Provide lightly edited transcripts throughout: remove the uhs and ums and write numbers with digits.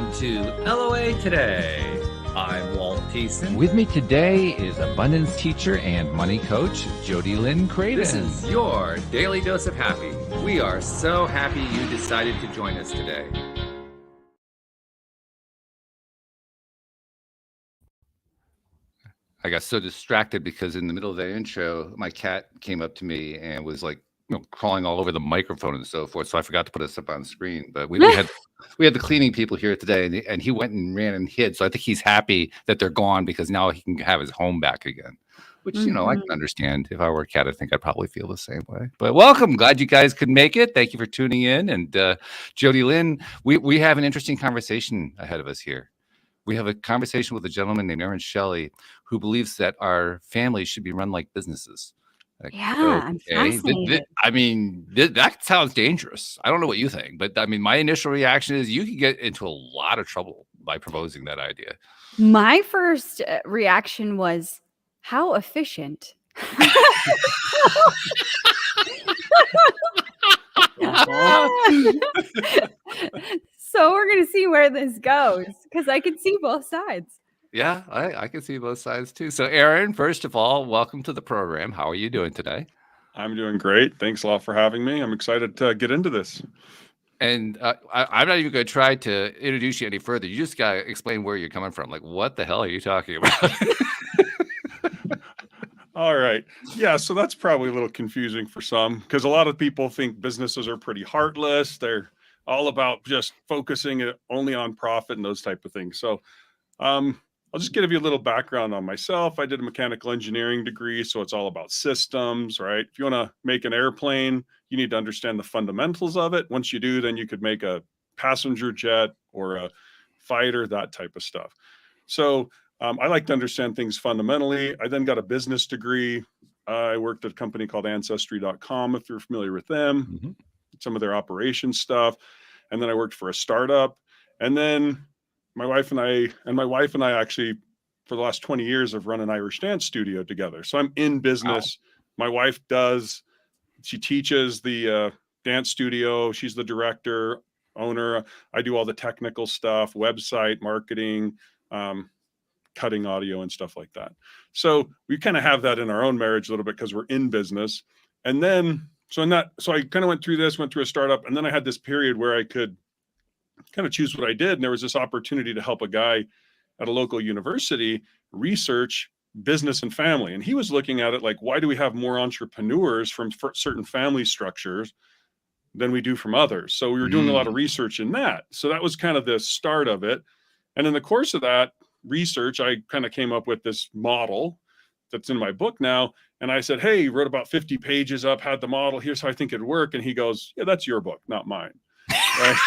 Welcome to LOA Today. I'm Walt Thiessen. With me today is abundance teacher and money coach, Jody Lynn Craven. This is your daily dose of happy. We are so happy you decided to join us today. I got so distracted because in the middle of the intro, my cat came up to me and was like, crawling all over the microphone and so forth. So I forgot to put us up on screen. But we had the cleaning people here today, and he went and ran and hid. So I think he's happy that they're gone because now he can have his home back again. Which, I can understand. If I were a cat, I think I'd probably feel the same way. But welcome. Glad you guys could make it. Thank you for tuning in. And Jody Lynn, we have an interesting conversation ahead of us here. We have a conversation with a gentleman named Shelley who believes that our families should be run like businesses. I'm fascinated. That sounds dangerous. I don't know what you think, but my initial reaction is you could get into a lot of trouble by proposing that idea. My first reaction was, how efficient. So we're going to see where this goes because I can see both sides. Yeah, I can see both sides too. So Aaron, first of all, welcome to the program. How are you doing today? I'm doing great. Thanks a lot for having me. I'm excited to get into this. And I'm not even going to try to introduce you any further. You just got to explain where you're coming from. Like, what the hell are you talking about? All right. Yeah, so that's probably a little confusing for some because a lot of people think businesses are pretty heartless. They're all about just focusing it only on profit and those type of things. So I'll just give you a little background on myself. I did a mechanical engineering degree, so it's all about systems, right? If you want to make an airplane, you need to understand the fundamentals of it. Once you do, then you could make a passenger jet or a fighter, that type of stuff. So I like to understand things fundamentally. I then got a business degree. I worked at a company called Ancestry.com, if you're familiar with them, some of their operations stuff. And then I worked for a startup. And then my wife and I actually, for the last 20 years, have run an Irish dance studio together. So I'm in business. Wow. My wife she teaches the dance studio. She's the director, owner. I do all the technical stuff, website, marketing, cutting audio and stuff like that. So we kind of have that in our own marriage a little bit because we're in business. And then, so I kind of went through a startup, and then I had this period where I could kind of choose what I did. And there was this opportunity to help a guy at a local university research business and family. And he was looking at it like, why do we have more entrepreneurs from certain family structures than we do from others? So we were doing a lot of research in that. So that was kind of the start of it. And in the course of that research, I kind of came up with this model that's in my book now. And I said, hey, wrote about 50 pages up, had the model. Here's how I think it'd work. And he goes, yeah, that's your book, not mine. Right?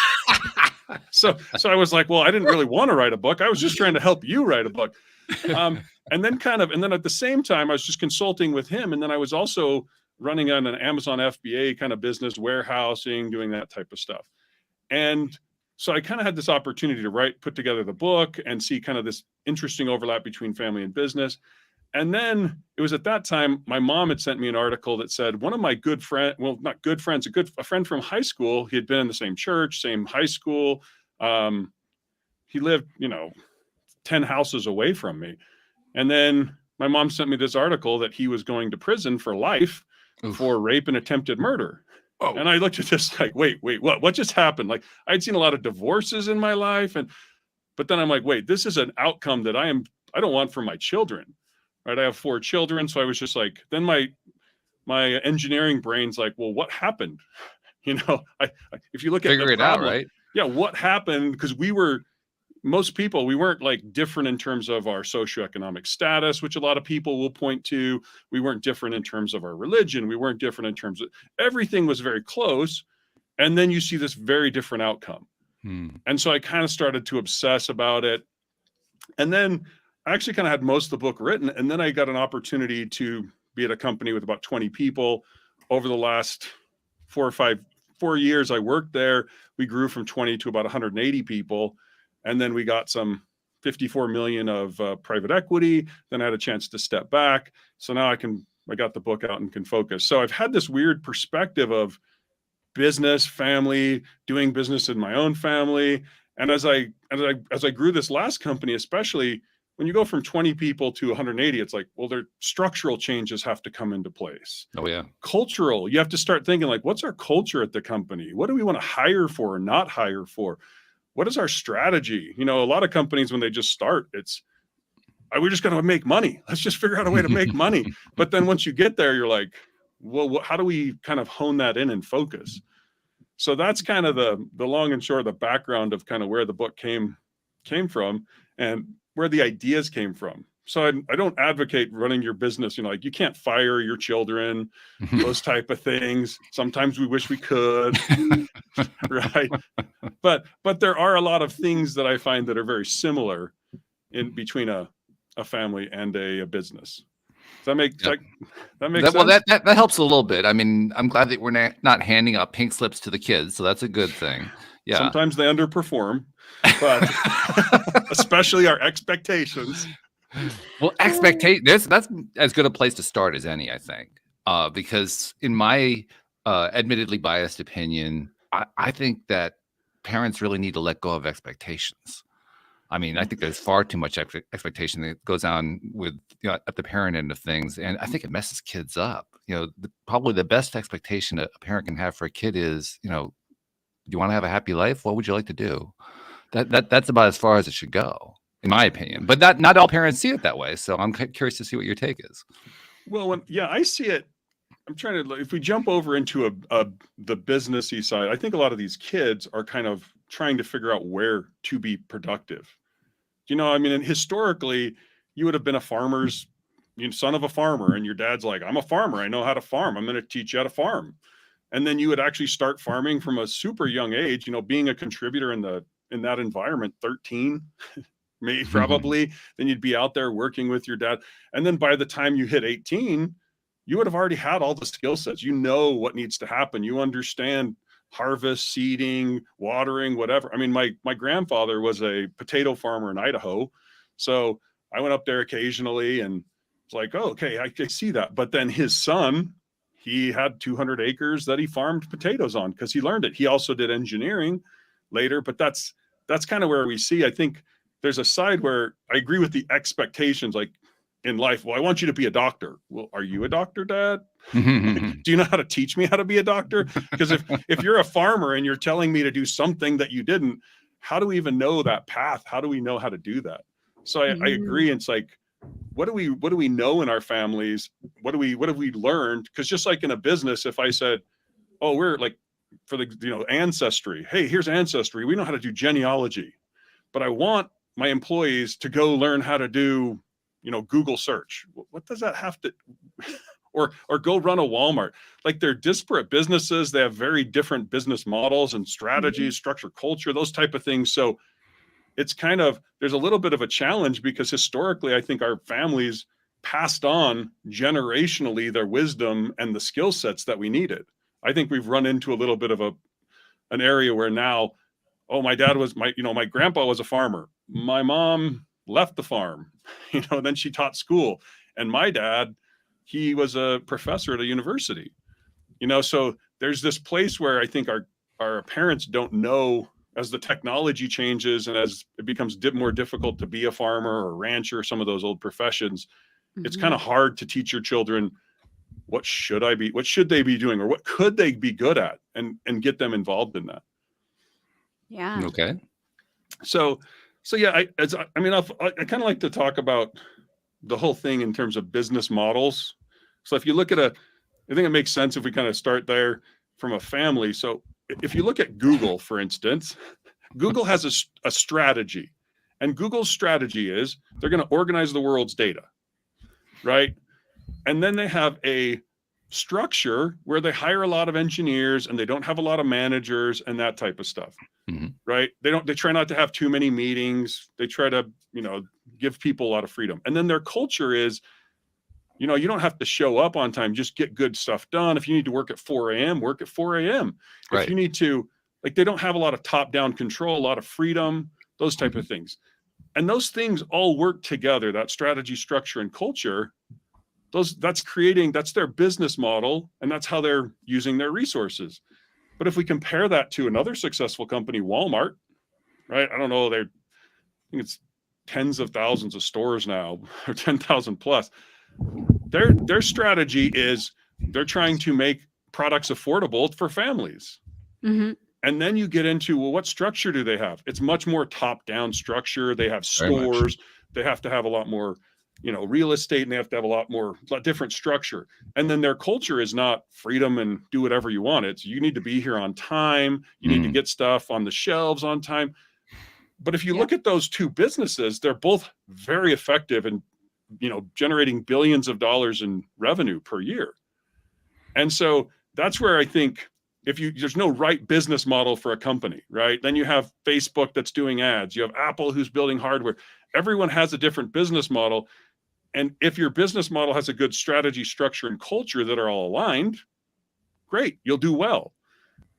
So I was like, well, I didn't really want to write a book. I was just trying to help you write a book. And then at the same time, I was just consulting with him. And then I was also running on an Amazon FBA kind of business, warehousing, doing that type of stuff. And so I kind of had this opportunity to put together the book and see kind of this interesting overlap between family and business. And then it was at that time, my mom had sent me an article that said one of my good friend, well, not good friends, a friend from high school. He had been in the same church, same high school. He lived, 10 houses away from me. And then my mom sent me this article that he was going to prison for life for rape and attempted murder. Oh. And I looked at this like, wait, what just happened? Like I'd seen a lot of divorces in my life. But then I'm like, wait, this is an outcome that I don't want for my children. Right. I have 4 children. So I was just like, then my engineering brain's like, well, what happened? If you look at figure it out, right? Yeah. What happened? Because we weren't like different in terms of our socioeconomic status, which a lot of people will point to. We weren't different in terms of our religion. We weren't different in terms of everything was very close. And then you see this very different outcome. And so I kind of started to obsess about it. And then I actually kind of had most of the book written. And then I got an opportunity to be at a company with about 20 people. Over the last 4 years I worked there, we grew from 20 to about 180 people. And then we got some 54 million of private equity. Then I had a chance to step back. So now I got the book out and can focus. So I've had this weird perspective of business, family, doing business in my own family. And as I grew this last company, especially when you go from 20 people to 180, it's like, well, their structural changes have to come into place. Oh yeah. Cultural, you have to start thinking like, what's our culture at the company? What do we want to hire for or not hire for? What is our strategy? You know, a lot of companies, when they just start, it's, we're just going to make money. Let's just figure out a way to make money. But then once you get there, you're like, well, how do we kind of hone that in and focus? So that's kind of the long and short, the background of kind of where the book came from and where the ideas came from. So I don't advocate running your business, you know, like you can't fire your children, those type of things. Sometimes we wish we could, right? But there are a lot of things that I find that are very similar in between a family and a business. Does that make Yep. that makes sense? Well, that helps a little bit. I mean, I'm glad that we're not handing out pink slips to the kids, so that's a good thing. Yeah. Sometimes they underperform, but especially our expectations. Well, that's as good a place to start as any, I think, because in my admittedly biased opinion, I think that parents really need to let go of expectations. I mean, I think there's far too much expectation that goes on with, you know, at the parent end of things, and I think it messes kids up. You know, probably the best expectation a parent can have for a kid is, you know, do you want to have a happy life? What would you like to do? That's about as far as it should go, in my opinion. But not all parents see it that way. So I'm curious to see what your take is. Well, I see it. I'm trying to, if we jump over into the businessy side, I think a lot of these kids are kind of trying to figure out where to be productive. You know, I mean, and historically, you would have been a farmer's, son of a farmer, and your dad's like, I'm a farmer. I know how to farm. I'm going to teach you how to farm. And then you would actually start farming from a super young age, you know, being a contributor in that environment, 13, maybe probably, then you'd be out there working with your dad. And then by the time you hit 18, you would have already had all the skill sets. You know what needs to happen. You understand harvest, seeding, watering, whatever. I mean, my grandfather was a potato farmer in Idaho. So I went up there occasionally and it's like, oh, okay, I see that. But then his son, he had 200 acres that he farmed potatoes on because he learned it. He also did engineering later, but that's kind of where we see, I think there's a side where I agree with the expectations, like in life. Well, I want you to be a doctor. Well, are you a doctor, Dad? Do you know how to teach me how to be a doctor? Because if you're a farmer and you're telling me to do something that you didn't, how do we even know that path? How do we know how to do that? So I agree. It's like, what do we know in our families? What have we learned? Because just like in a business, if I said, oh, we're like for the ancestry, hey, here's ancestry. We know how to do genealogy, but I want my employees to go learn how to do Google search. What does that have to, or go run a Walmart? Like they're disparate businesses. They have very different business models and strategies, structure, culture, those type of things. So it's kind of, there's a little bit of a challenge because historically, I think our families passed on generationally their wisdom and the skill sets that we needed. I think we've run into a little bit of an area where now, oh, my grandpa was a farmer. My mom left the farm, then she taught school. And my dad, he was a professor at a university, so there's this place where I think our parents don't know, as the technology changes and as it becomes more difficult to be a farmer or rancher, some of those old professions, it's kind of hard to teach your children, what should they be doing, or what could they be good at, and get them involved in that. Yeah. Okay. So yeah, I kind of like to talk about the whole thing in terms of business models. So if you look at I think it makes sense if we kind of start there from a family. So if you look at Google, for instance, Google has a strategy, and Google's strategy is they're going to organize the world's data, right? And then they have a structure where they hire a lot of engineers and they don't have a lot of managers and that type of stuff, right? They try not to have too many meetings. They try to, give people a lot of freedom. And then their culture is, you don't have to show up on time, just get good stuff done. If you need to work at 4 a.m., work at 4 a.m. Right. If you need to, they don't have a lot of top-down control, a lot of freedom, those type of things. And those things all work together, that strategy, structure, and culture. That's their business model, and that's how they're using their resources. But if we compare that to another successful company, Walmart, right? I don't know. I think it's tens of thousands of stores now, or 10,000 plus. Their strategy is they're trying to make products affordable for families. Mm-hmm. And then you get into, well, what structure do they have? It's much more top-down structure. They have Very much. stores. They have to have a lot more, real estate, and they have to have a lot different structure. And then their culture is not freedom and do whatever you want. It's you need to be here on time. You need to get stuff on the shelves on time. But if you look at those two businesses, they're both very effective in, generating billions of dollars in revenue per year. And so that's where I think there's no right business model for a company, right? Then you have Facebook that's doing ads. You have Apple who's building hardware. Everyone has a different business model. And if your business model has a good strategy, structure, and culture that are all aligned, great, you'll do well.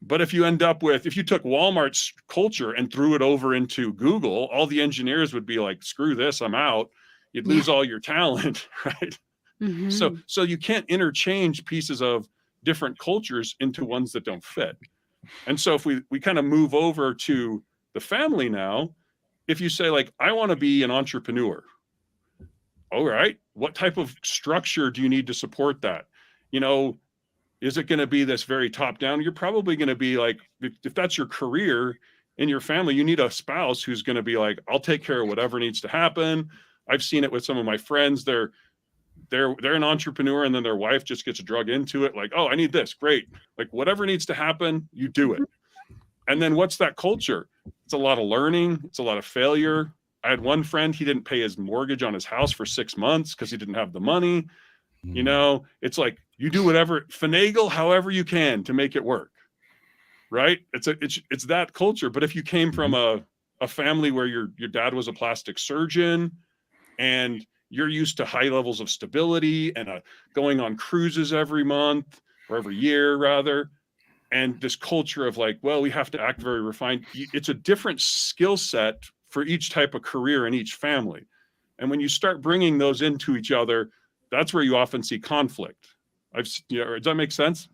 But if you took Walmart's culture and threw it over into Google, all the engineers would be like, screw this, I'm out. You'd lose all your talent, right? Mm-hmm. So you can't interchange pieces of different cultures into ones that don't fit. And so if we kind of move over to the family now, if you say like, I want to be an entrepreneur, all right, what type of structure do you need to support that? Is it going to be this very top down? You're probably going to be like, if that's your career in your family, you need a spouse who's going to be like, I'll take care of whatever needs to happen. I've seen it with some of my friends. They're an entrepreneur, and then their wife just gets drug into it. Like, oh, I need this. Great. Like whatever needs to happen, you do it. And then what's that culture? It's a lot of learning. It's a lot of failure. I had one friend, he didn't pay his mortgage on his house for 6 months because he didn't have the money. It's like you do whatever, finagle however you can to make it work. Right. It's that culture. But if you came from a family where your dad was a plastic surgeon and you're used to high levels of stability and going on cruises every month or every year rather, and this culture of like, well, we have to act very refined. It's a different skill set for each type of career in each family. And when you start bringing those into each other, that's where you often see conflict. Does that make sense?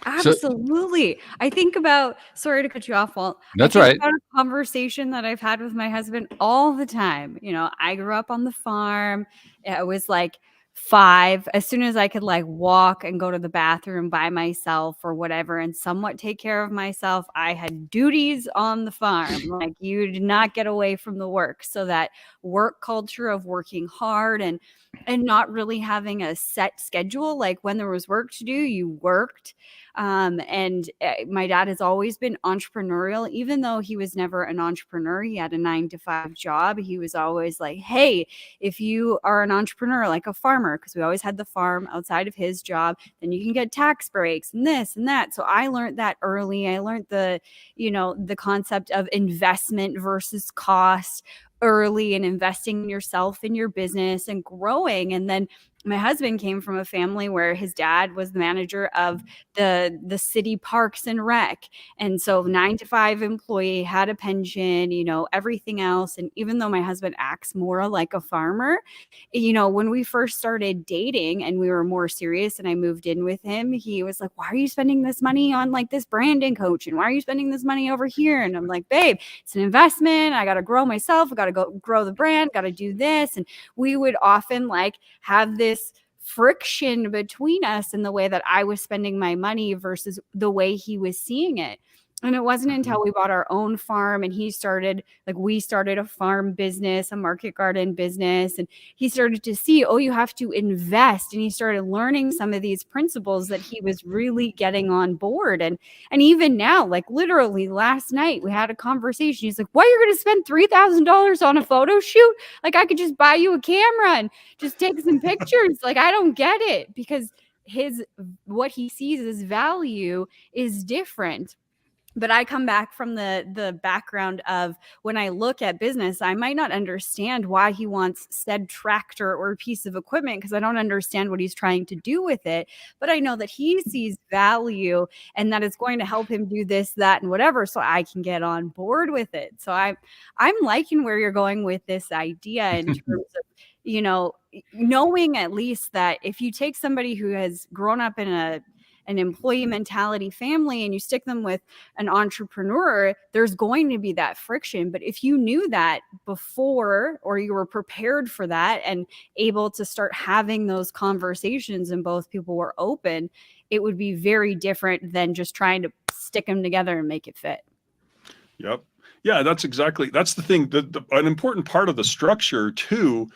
Absolutely. I think about, sorry to cut you off, Walt. That's I think right. about a conversation that I've had with my husband all the time. I grew up on the farm. I was like 5. As soon as I could like walk and go to the bathroom by myself or whatever and somewhat take care of myself, I had duties on the farm. Like you did not get away from the work. So that work culture of working hard and not really having a set schedule, like when there was work to do, you worked. And my dad has always been entrepreneurial, even though he was never an entrepreneur. He had a 9-to-5 job. He was always like, hey, if you are an entrepreneur, like a farmer, because we always had the farm outside of his job, then you can get tax breaks and this and that. So I learned that early. I learned the concept of investment versus cost early, and investing in yourself and your business and growing. And then my husband came from a family where his dad was the manager of the city parks and rec. And so 9-to-5 employee, had a pension, everything else. And even though my husband acts more like a farmer, when we first started dating and we were more serious and I moved in with him, he was like, why are you spending this money on like this branding coach? And why are you spending this money over here? And I'm like, babe, it's an investment. I got to grow myself. I got to go grow the brand, got to do this. And we would often like have this friction between us in the way that I was spending my money versus the way he was seeing it. And it wasn't until we bought our own farm and we started a farm business, a market garden business. And he started to see, oh, you have to invest. And he started learning some of these principles that he was really getting on board. And even now, like literally last night, we had a conversation. He's like, why are you going to spend $3,000 on a photo shoot? Like I could just buy you a camera and just take some pictures. Like, I don't get it, because what he sees as value is different. But I come back from the background of when I look at business, I might not understand why he wants said tractor or piece of equipment because I don't understand what he's trying to do with it. But I know that he sees value and that it's going to help him do this, that, and whatever, so I can get on board with it. So I'm liking where you're going with this idea in terms of, knowing at least that if you take somebody who has grown up in an employee mentality family and you stick them with an entrepreneur, there's going to be that friction. But if you knew that before, or you were prepared for that and able to start having those conversations and both people were open, it would be very different than just trying to stick them together and make it fit. Yep. Yeah, that's the thing. An important part of the structure too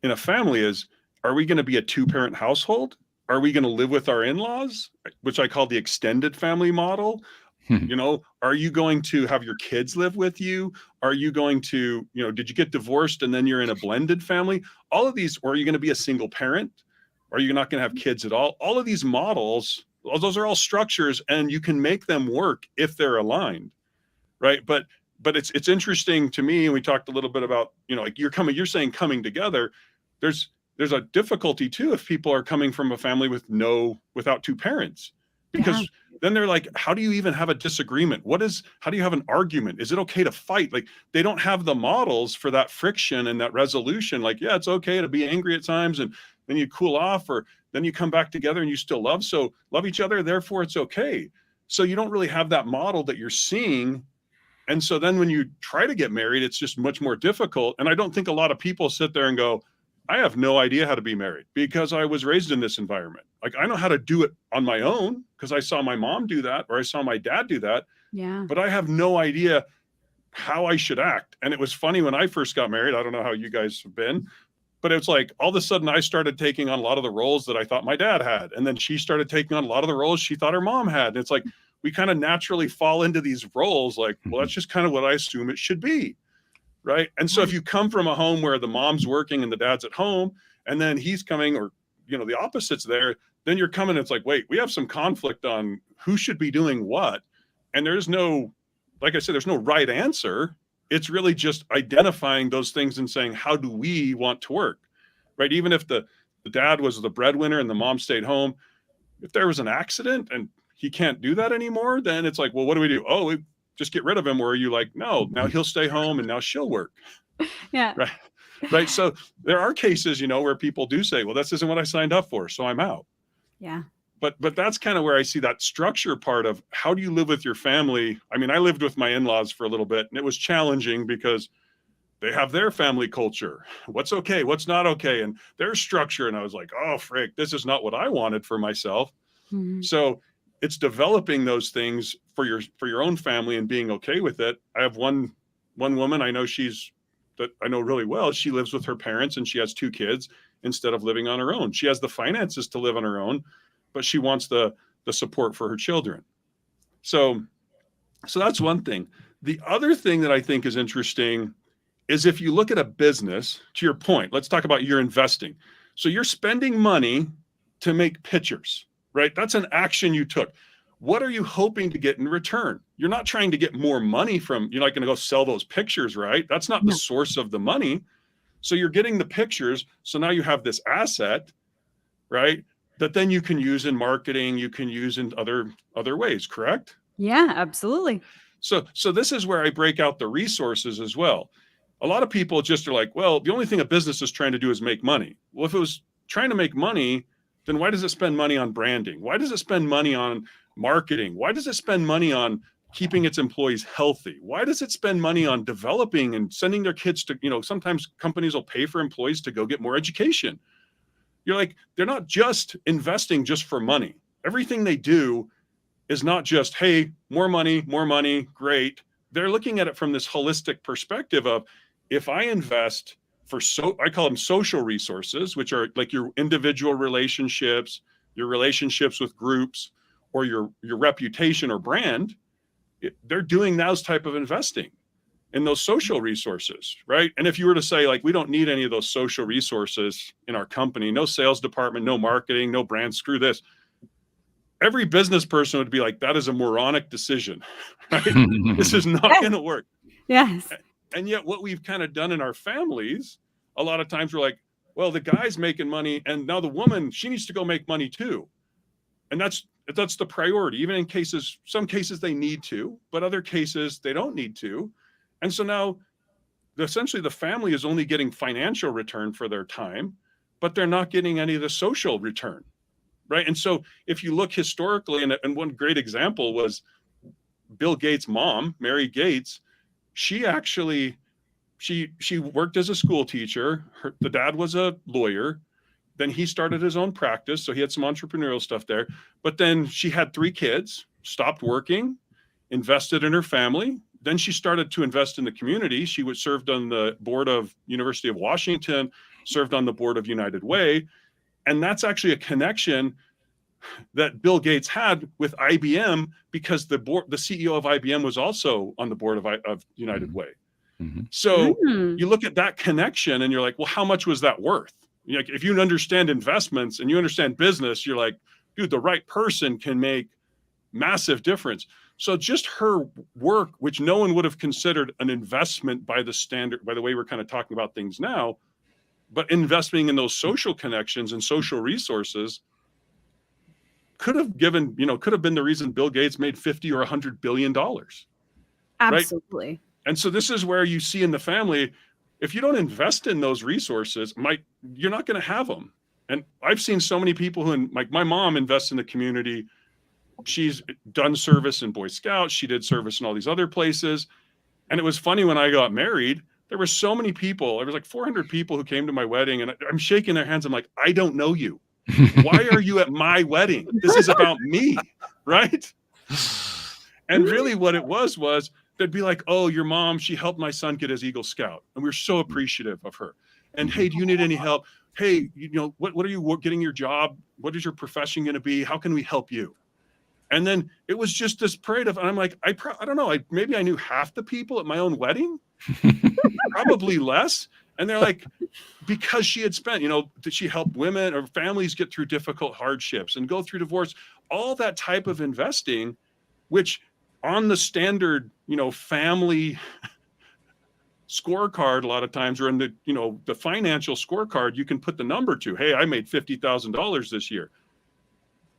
in a family is, are we going to be a 2-parent household? Are we going to live with our in-laws, which I call the extended family model? Are you going to have your kids live with you? Are you going to, did you get divorced and then you're in a blended family? All of these, or are you going to be a single parent? Are you not going to have kids at all? All of these models, those are all structures, and you can make them work if they're aligned, right? But it's interesting to me, and we talked a little bit about, like you're saying coming together. There's a difficulty too if people are coming from a family without 2 parents, because then they're like, how do you even have a disagreement? How do you have an argument? Is it okay to fight? Like, they don't have the models for that friction and that resolution. Like, yeah, it's okay to be angry at times, and then you cool off, or then you come back together and you still love each other. Therefore it's okay. So you don't really have that model that you're seeing. And so then when you try to get married, it's just much more difficult. And I don't think a lot of people sit there and go, I have no idea how to be married because I was raised in this environment. Like, I know how to do it on my own because I saw my mom do that, or I saw my dad do that. Yeah. But I have no idea how I should act. And it was funny when I first got married. I don't know how you guys have been, but it's like all of a sudden I started taking on a lot of the roles that I thought my dad had. And then she started taking on a lot of the roles she thought her mom had. And it's like, we kind of naturally fall into these roles. Like, well, that's just kind of what I assume it should be. Right. And so if you come from a home where the mom's working and the dad's at home, and then he's coming, or, the opposite's there, then you're coming, it's like, wait, we have some conflict on who should be doing what. And there's no, like I said, there's no right answer. It's really just identifying those things and saying, how do we want to work? Right. Even if the dad was the breadwinner and the mom stayed home, if there was an accident and he can't do that anymore, then it's like, well, what do we do? Oh, we just get rid of him. Or are you like, no, now he'll stay home and now she'll work. Yeah. Right. So there are cases, where people do say, well, this isn't what I signed up for, so I'm out. Yeah. But that's kind of where I see that structure part of how do you live with your family? I mean, I lived with my in-laws for a little bit, and it was challenging because they have their family culture. What's okay, what's not okay, and their structure. And I was like, oh, frick, this is not what I wanted for myself. Mm-hmm. So it's developing those things for your own family and being okay with it. I have one woman I know, that I know really well. She lives with her parents and she has 2 kids instead of living on her own. She has the finances to live on her own, but she wants the support for her children. So that's one thing. The other thing that I think is interesting is if you look at a business, to your point, let's talk about your investing. So you're spending money to make pictures, right? That's an action you took. What are you hoping to get in return? You're not trying to get more money you're not going to go sell those pictures, right? That's not the source of the money. So you're getting the pictures. So now you have this asset, right? That then you can use in marketing, you can use in other ways, correct? Yeah, absolutely. So this is where I break out the resources as well. A lot of people just are like, well, the only thing a business is trying to do is make money. Well, if it was trying to make money, then why does it spend money on branding? Why does it spend money on marketing? Why does it spend money on keeping its employees healthy? Why does it spend money on developing and sending their kids to, sometimes companies will pay for employees to go get more education. You're like, they're not just investing just for money. Everything they do is not just, hey, more money, great. They're looking at it from this holistic perspective of, if I invest I call them social resources, which are like your individual relationships, your relationships with groups, or your reputation or brand, they're doing those type of investing in those social resources, right? And if you were to say, like, we don't need any of those social resources in our company, no sales department, no marketing, no brand, screw this. Every business person would be like, that is a moronic decision, right? This is not going to work. Yes. And yet what we've kind of done in our families, a lot of times we're like, well, the guy's making money and now the woman, she needs to go make money too. And that's the priority. Even in some cases they need to, but other cases they don't need to. And so now essentially the family is only getting financial return for their time, but they're not getting any of the social return. right? And so if you look historically, and one great example was Bill Gates' mom, Mary Gates. She actually she worked as a school teacher. The dad was a lawyer. Then he started his own practice, so he had some entrepreneurial stuff there. But then she had 3 kids, stopped working, invested in her family. Then she started to invest in the community. She was served on the board of University of Washington, served on the board of United Way, and that's actually a connection that Bill Gates had with IBM, because the CEO of IBM was also on the board of United Way. Mm-hmm. So you look at that connection and you're like, well, how much was that worth? Like, if you understand investments and you understand business, you're like, dude, the right person can make massive difference. So just her work, which no one would have considered an investment by the way we're kind of talking about things now, but investing in those social connections and social resources could have been the reason Bill Gates made 50 or $100 billion. Absolutely. Right? And so this is where you see in the family, if you don't invest in those resources, you're not going to have them. And I've seen so many people who, like my mom, invests in the community. She's done service in Boy Scouts. She did service in all these other places. And it was funny, when I got married, there were so many people. There was like 400 people who came to my wedding, and I'm shaking their hands. I'm like, I don't know you. Why are you at my wedding? This is about me, right? And really what it was they'd be like, oh, your mom, she helped my son get his Eagle Scout, and we're so appreciative of her. And hey, do you need any help? Hey, what are you getting your job? What is your profession going to be? How can we help you? And then it was just this parade of, and I'm like, I don't know, maybe I knew half the people at my own wedding, probably less. And they're like, because she had spent, that she helped women or families get through difficult hardships and go through divorce, all that type of investing, which on the standard, family scorecard, a lot of times, or in the financial scorecard, you can put the number to, hey, I made $50,000 this year.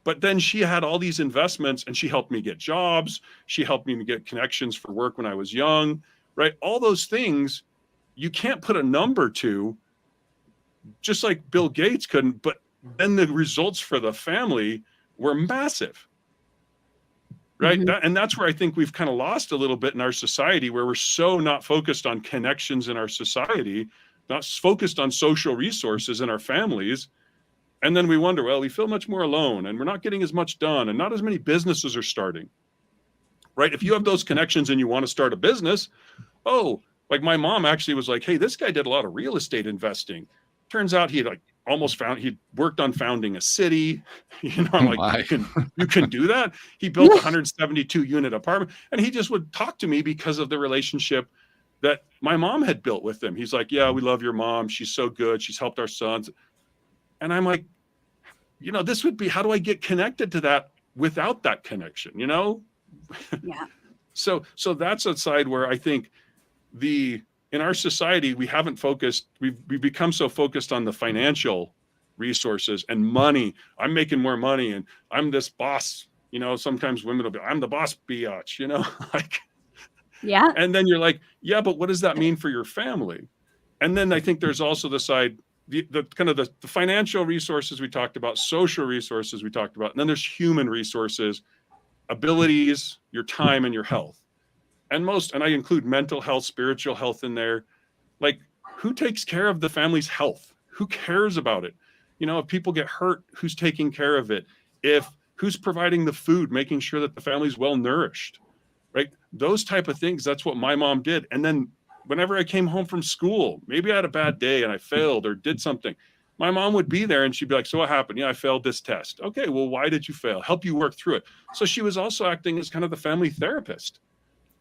But then she had all these investments, and she helped me get jobs. She helped me get connections for work when I was young, right? All those things you can't put a number to, just like Bill Gates couldn't, but then the results for the family were massive, right? Mm-hmm. And that's where I think we've kind of lost a little bit in our society, where we're so not focused on connections in our society, not focused on social resources in our families. And then we wonder, well, we feel much more alone, and we're not getting as much done, and not as many businesses are starting, right? If you have those connections and you want to start a business, like my mom actually was like, hey, this guy did a lot of real estate investing. Turns out he'd worked on founding a city. I'm like, you can do that? He built a 172 unit apartment, and he just would talk to me because of the relationship that my mom had built with him. He's like, yeah, we love your mom. She's so good. She's helped our sons. And I'm like, this would be, how do I get connected to that without that connection, Yeah. So that's a side where I think in our society, we haven't focused, we've become so focused on the financial resources and money. I'm making more money and I'm this boss, sometimes women will be, I'm the boss biatch, like, yeah. And then you're like, yeah, but what does that mean for your family? And then I think there's also the side, the kind of the financial resources we talked about, social resources we talked about, and then there's human resources, abilities, your time, and your health. And I include mental health, spiritual health in there. Like, who takes care of the family's health? Who cares about it? If people get hurt, who's taking care of it? Who's providing the food, making sure that the family's well nourished, right? Those type of things. That's what my mom did. And then whenever I came home from school, maybe I had a bad day and I failed or did something, my mom would be there and she'd be like, so what happened? Yeah, I failed this test. Okay, well, why did you fail? Help you work through it. So she was also acting as kind of the family therapist.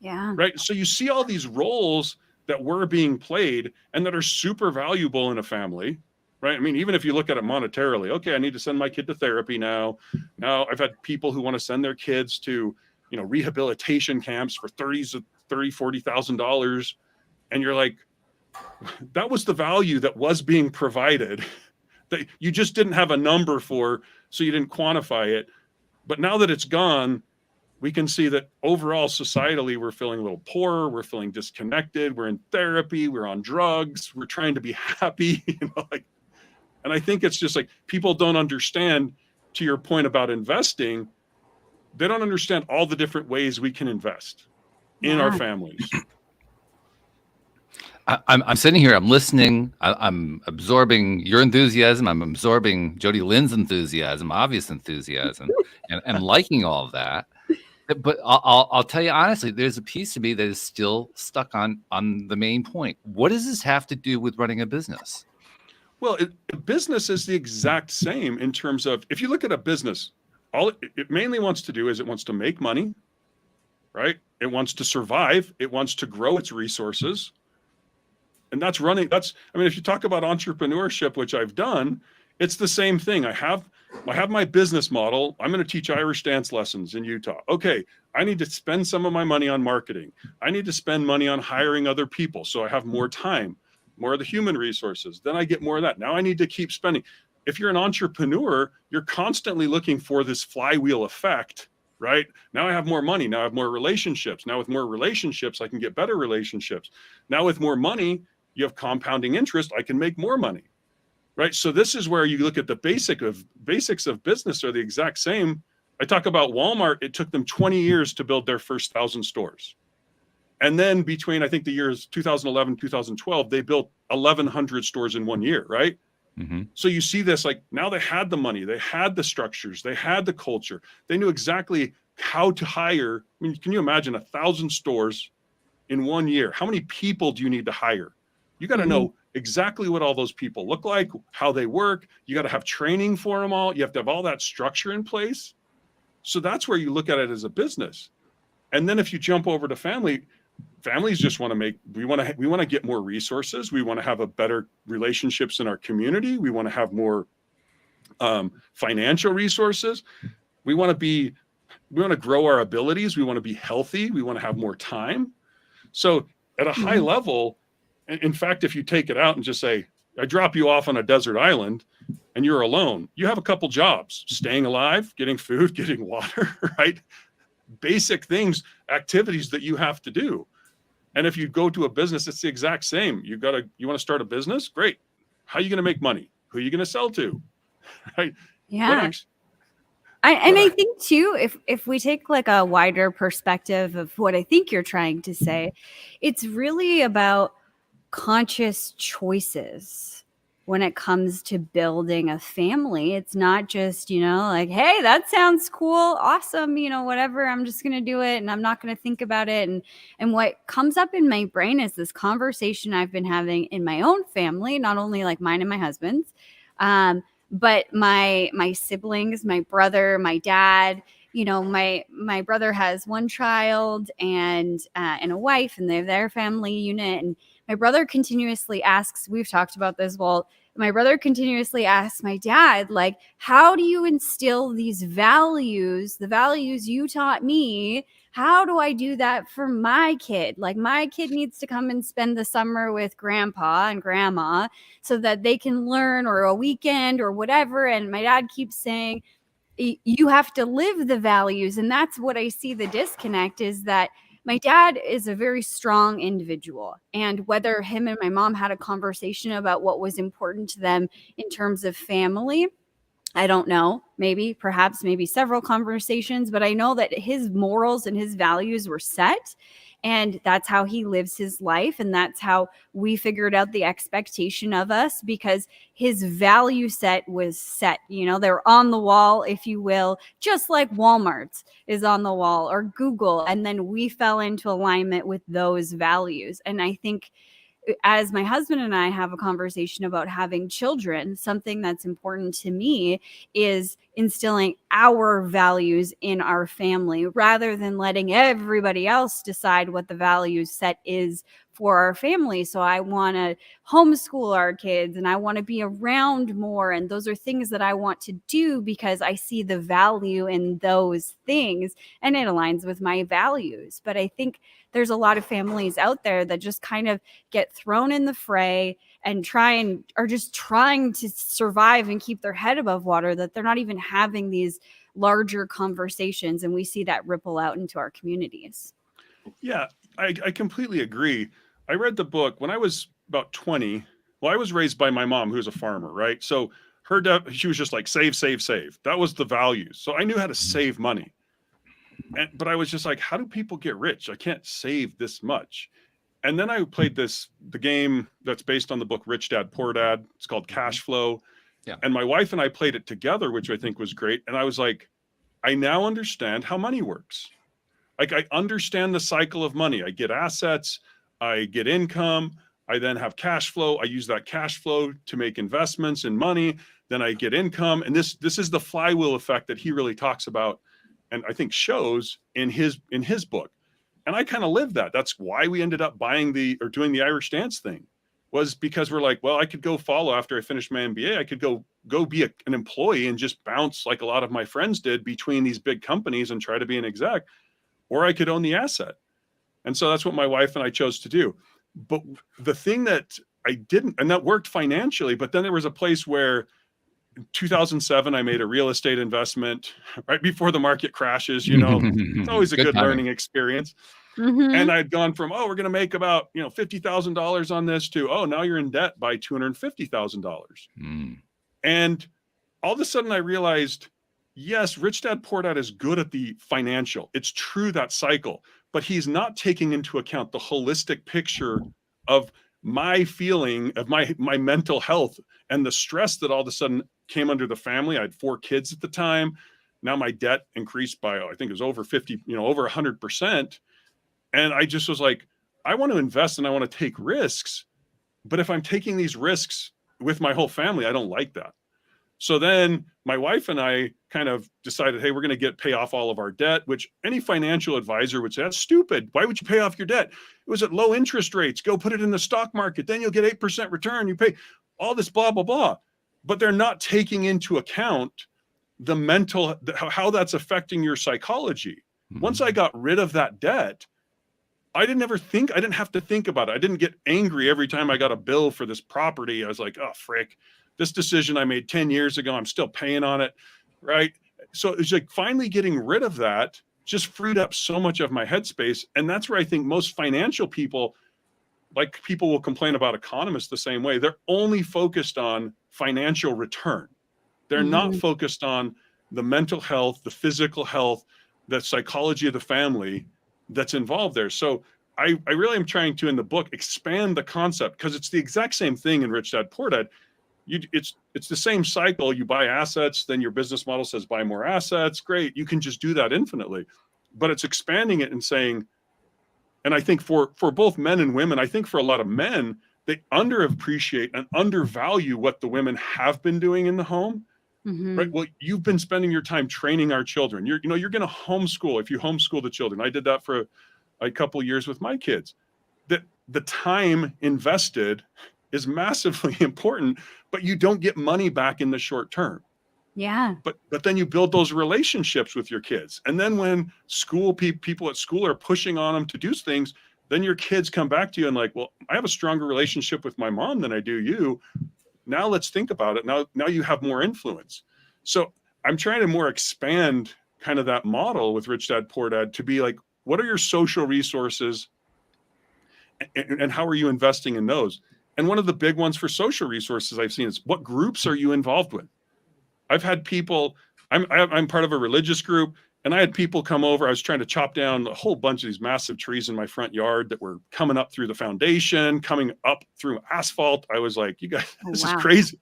Yeah. Right. So you see all these roles that were being played and that are super valuable in a family. Right. I mean, even if you look at it monetarily, okay, I need to send my kid to therapy now. Now I've had people who want to send their kids to, rehabilitation camps for $40,000. And you're like, that was the value that was being provided that you just didn't have a number for, so you didn't quantify it. But now that it's gone, we can see that overall societally, we're feeling a little poorer. We're feeling disconnected. We're in therapy. We're on drugs. We're trying to be happy, and I think it's just like people don't understand to your point about investing, they don't understand all the different ways we can invest in our families. I'm sitting here, I'm listening, I'm absorbing your enthusiasm, I'm absorbing Jody Lynn's enthusiasm, obvious enthusiasm, and liking all of that. But I'll tell you honestly, there's a piece of me that is still stuck on the main point. What does this have to do with running a business? Well, business is the exact same in terms of, if you look at a business, all it mainly wants to do is it wants to make money, right? It wants to survive. It wants to grow its resources. And that's running. I mean, if you talk about entrepreneurship, which I've done, it's the same thing. I have my business model. I'm going to teach Irish dance lessons in Utah. Okay, I need to spend some of my money on marketing. I need to spend money on hiring other people so I have more time, more of the human resources. Then I get more of that. Now I need to keep spending. If you're an entrepreneur, you're constantly looking for this flywheel effect, right? Now I have more money. Now I have more relationships. Now with more relationships, I can get better relationships. Now with more money, you have compounding interest. I can make more money, right? So this is where you look at the basics of business are the exact same. I talk about Walmart. It took them 20 years to build their first 1,000 stores. And then between, I think, the years 2011, 2012, they built 1,100 stores in 1 year, right? Mm-hmm. So you see this, like, now they had the money, they had the structures, they had the culture. They knew exactly how to hire. I mean, can you imagine 1,000 stores in 1 year? How many people do you need to hire? You got to know exactly what all those people look like, how they work. You got to have training for them all. You have to have all that structure in place. So that's where you look at it as a business. And then if you jump over to families just want to we want to get more resources. We want to have a better relationships in our community. We want to have more financial resources. We want to grow our abilities. We want to be healthy. We want to have more time. So at a high level, in fact, if you take it out and just say, I drop you off on a desert island and you're alone, you have a couple jobs: staying alive, getting food, getting water, right? Basic things, activities that you have to do. And if you go to a business, it's the exact same. You want to start a business? Great. How are you going to make money? Who are you going to sell to? Right? Yeah. I think too, if we take like a wider perspective of what I think you're trying to say, it's really about conscious choices when it comes to building a family. It's not just, like, hey, that sounds cool, awesome, whatever, I'm just going to do it and I'm not going to think about it. And what comes up in my brain is this conversation I've been having in my own family, not only like mine and my husband's, but my siblings, my brother, my dad. My brother has one child and a wife, and they have their family unit. And my brother continuously asks, we've talked about this, my brother continuously asks my dad, like, how do you instill these values, the values you taught me? How do I do that for my kid? Like, my kid needs to come and spend the summer with grandpa and grandma so that they can learn, or a weekend or whatever. And my dad keeps saying, you have to live the values. And that's what I see the disconnect is, that my dad is a very strong individual. And whether him and my mom had a conversation about what was important to them in terms of family, I don't know, maybe several conversations, but I know that his morals and his values were set. And that's how he lives his life. And that's how we figured out the expectation of us, because his value set was set. They're on the wall, if you will, just like Walmart's is on the wall, or Google. And then we fell into alignment with those values. And I think as my husband and I have a conversation about having children, something that's important to me is instilling our values in our family rather than letting everybody else decide what the value set is for our family. So I want to homeschool our kids and I want to be around more. And those are things that I want to do because I see the value in those things and it aligns with my values. But I think there's a lot of families out there that just kind of get thrown in the fray and are just trying to survive and keep their head above water, that they're not even having these larger conversations. And we see that ripple out into our communities. Yeah, I completely agree. I read the book when I was about 20. Well, I was raised by my mom, who's a farmer, right? So she was just like, save, save, save. That was the value. So I knew how to save money. But I was just like, how do people get rich? I can't save this much. And then I played the game that's based on the book Rich Dad, Poor Dad. It's called Cash Flow. Yeah. And my wife and I played it together, which I think was great. And I was like, I now understand how money works. Like, I understand the cycle of money. I get assets, I get income, I then have cash flow. I use that cash flow to make investments in money. Then I get income. And this is the flywheel effect that he really talks about, and I think shows in his book. And I kind of live that. That's why we ended up doing the Irish dance thing, was because we're like, well, I could go follow after I finished my MBA. I could go be an employee and just bounce like a lot of my friends did between these big companies and try to be an exec, or I could own the asset. And so that's what my wife and I chose to do. But the thing that I didn't, and that worked financially, but then there was a place where in 2007, I made a real estate investment right before the market crashes. It's always a good learning experience. Mm-hmm. And I'd gone from, we're going to make about, $50,000 on this to, now you're in debt by $250,000. Mm. And all of a sudden I realized, yes, Rich Dad, Poor Dad is good at the financial. It's true, that cycle, but he's not taking into account the holistic picture of my feeling of my mental health and the stress that all of a sudden came under the family. I had 4 kids at the time. Now my debt increased by, I think it was over 50, over 100%. And I just was like, I want to invest and I want to take risks. But if I'm taking these risks with my whole family, I don't like that. So then my wife and I kind of decided, hey, we're going to pay off all of our debt, which any financial advisor would say, that's stupid. Why would you pay off your debt? It was at low interest rates. Go put it in the stock market. Then you'll get 8% return. You pay all this, blah, blah, blah. But they're not taking into account the mental, how that's affecting your psychology. Mm-hmm. Once I got rid of that debt, I didn't have to think about it. I didn't get angry every time I got a bill for this property. I was like, oh, frick, this decision I made 10 years ago, I'm still paying on it, right? So it's like finally getting rid of that just freed up so much of my headspace. And that's where I think most financial people, like people will complain about economists the same way. They're only focused on financial return. They're not focused on the mental health, the physical health, the psychology of the family that's involved there. So I really am trying to, in the book, expand the concept, because it's the exact same thing in Rich Dad, Poor Dad. It's the same cycle. You buy assets, then your business model says buy more assets. Great. You can just do that infinitely. But it's expanding it and saying, and I think for both men and women, I think for a lot of men, they underappreciate and undervalue what the women have been doing in the home. Mm-hmm. Right. Well, you've been spending your time training our children. You're going to homeschool. If you homeschool the children, I did that for a couple of years with my kids. That the time invested is massively important, but you don't get money back in the short term. Yeah. But then you build those relationships with your kids. And then when school people at school are pushing on them to do things, then your kids come back to you and like, well, I have a stronger relationship with my mom than I do you. Now let's think about it. Now you have more influence. So I'm trying to more expand kind of that model with Rich Dad, Poor Dad to be like, what are your social resources and how are you investing in those? And one of the big ones for social resources I've seen is, what groups are you involved with? I've had people, I'm part of a religious group, and I had people come over. I was trying to chop down a whole bunch of these massive trees in my front yard that were coming up through the foundation, coming up through asphalt. I was like, you guys, this is crazy.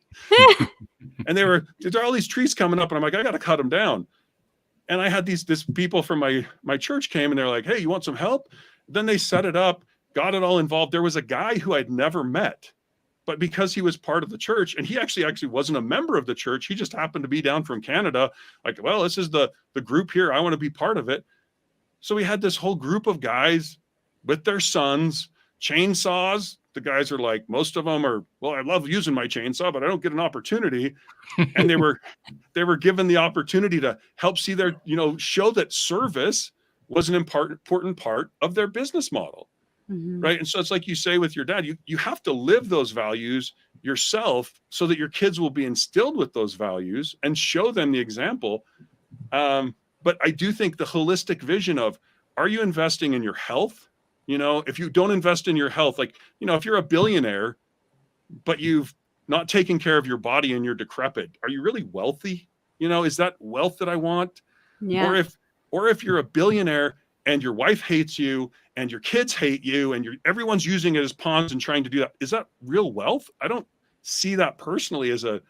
And there are all these trees coming up, and I'm like, I got to cut them down. And I had this people from my church came, and they're like, hey, you want some help? Then they set it up, got it all involved. There was a guy who I'd never met, but because he was part of the church, and he actually wasn't a member of the church, he just happened to be down from Canada. Like, well, this is the group here. I want to be part of it. So we had this whole group of guys with their sons, chainsaws. The guys are like, most of them are, well, I love using my chainsaw, but I don't get an opportunity. And they were given the opportunity to help see their, show that service was an important part of their business model. Mm-hmm. Right. And so it's like you say with your dad, you have to live those values yourself so that your kids will be instilled with those values and show them the example. But I do think the holistic vision of, are you investing in your health? If you don't invest in your health, like, if you're a billionaire, but you've not taking care of your body and you're decrepit, are you really wealthy? Is that wealth that I want? Yeah. Or if you're a billionaire and your wife hates you and your kids hate you and everyone's using it as pawns and trying to do that, is that real wealth? I don't see that personally as a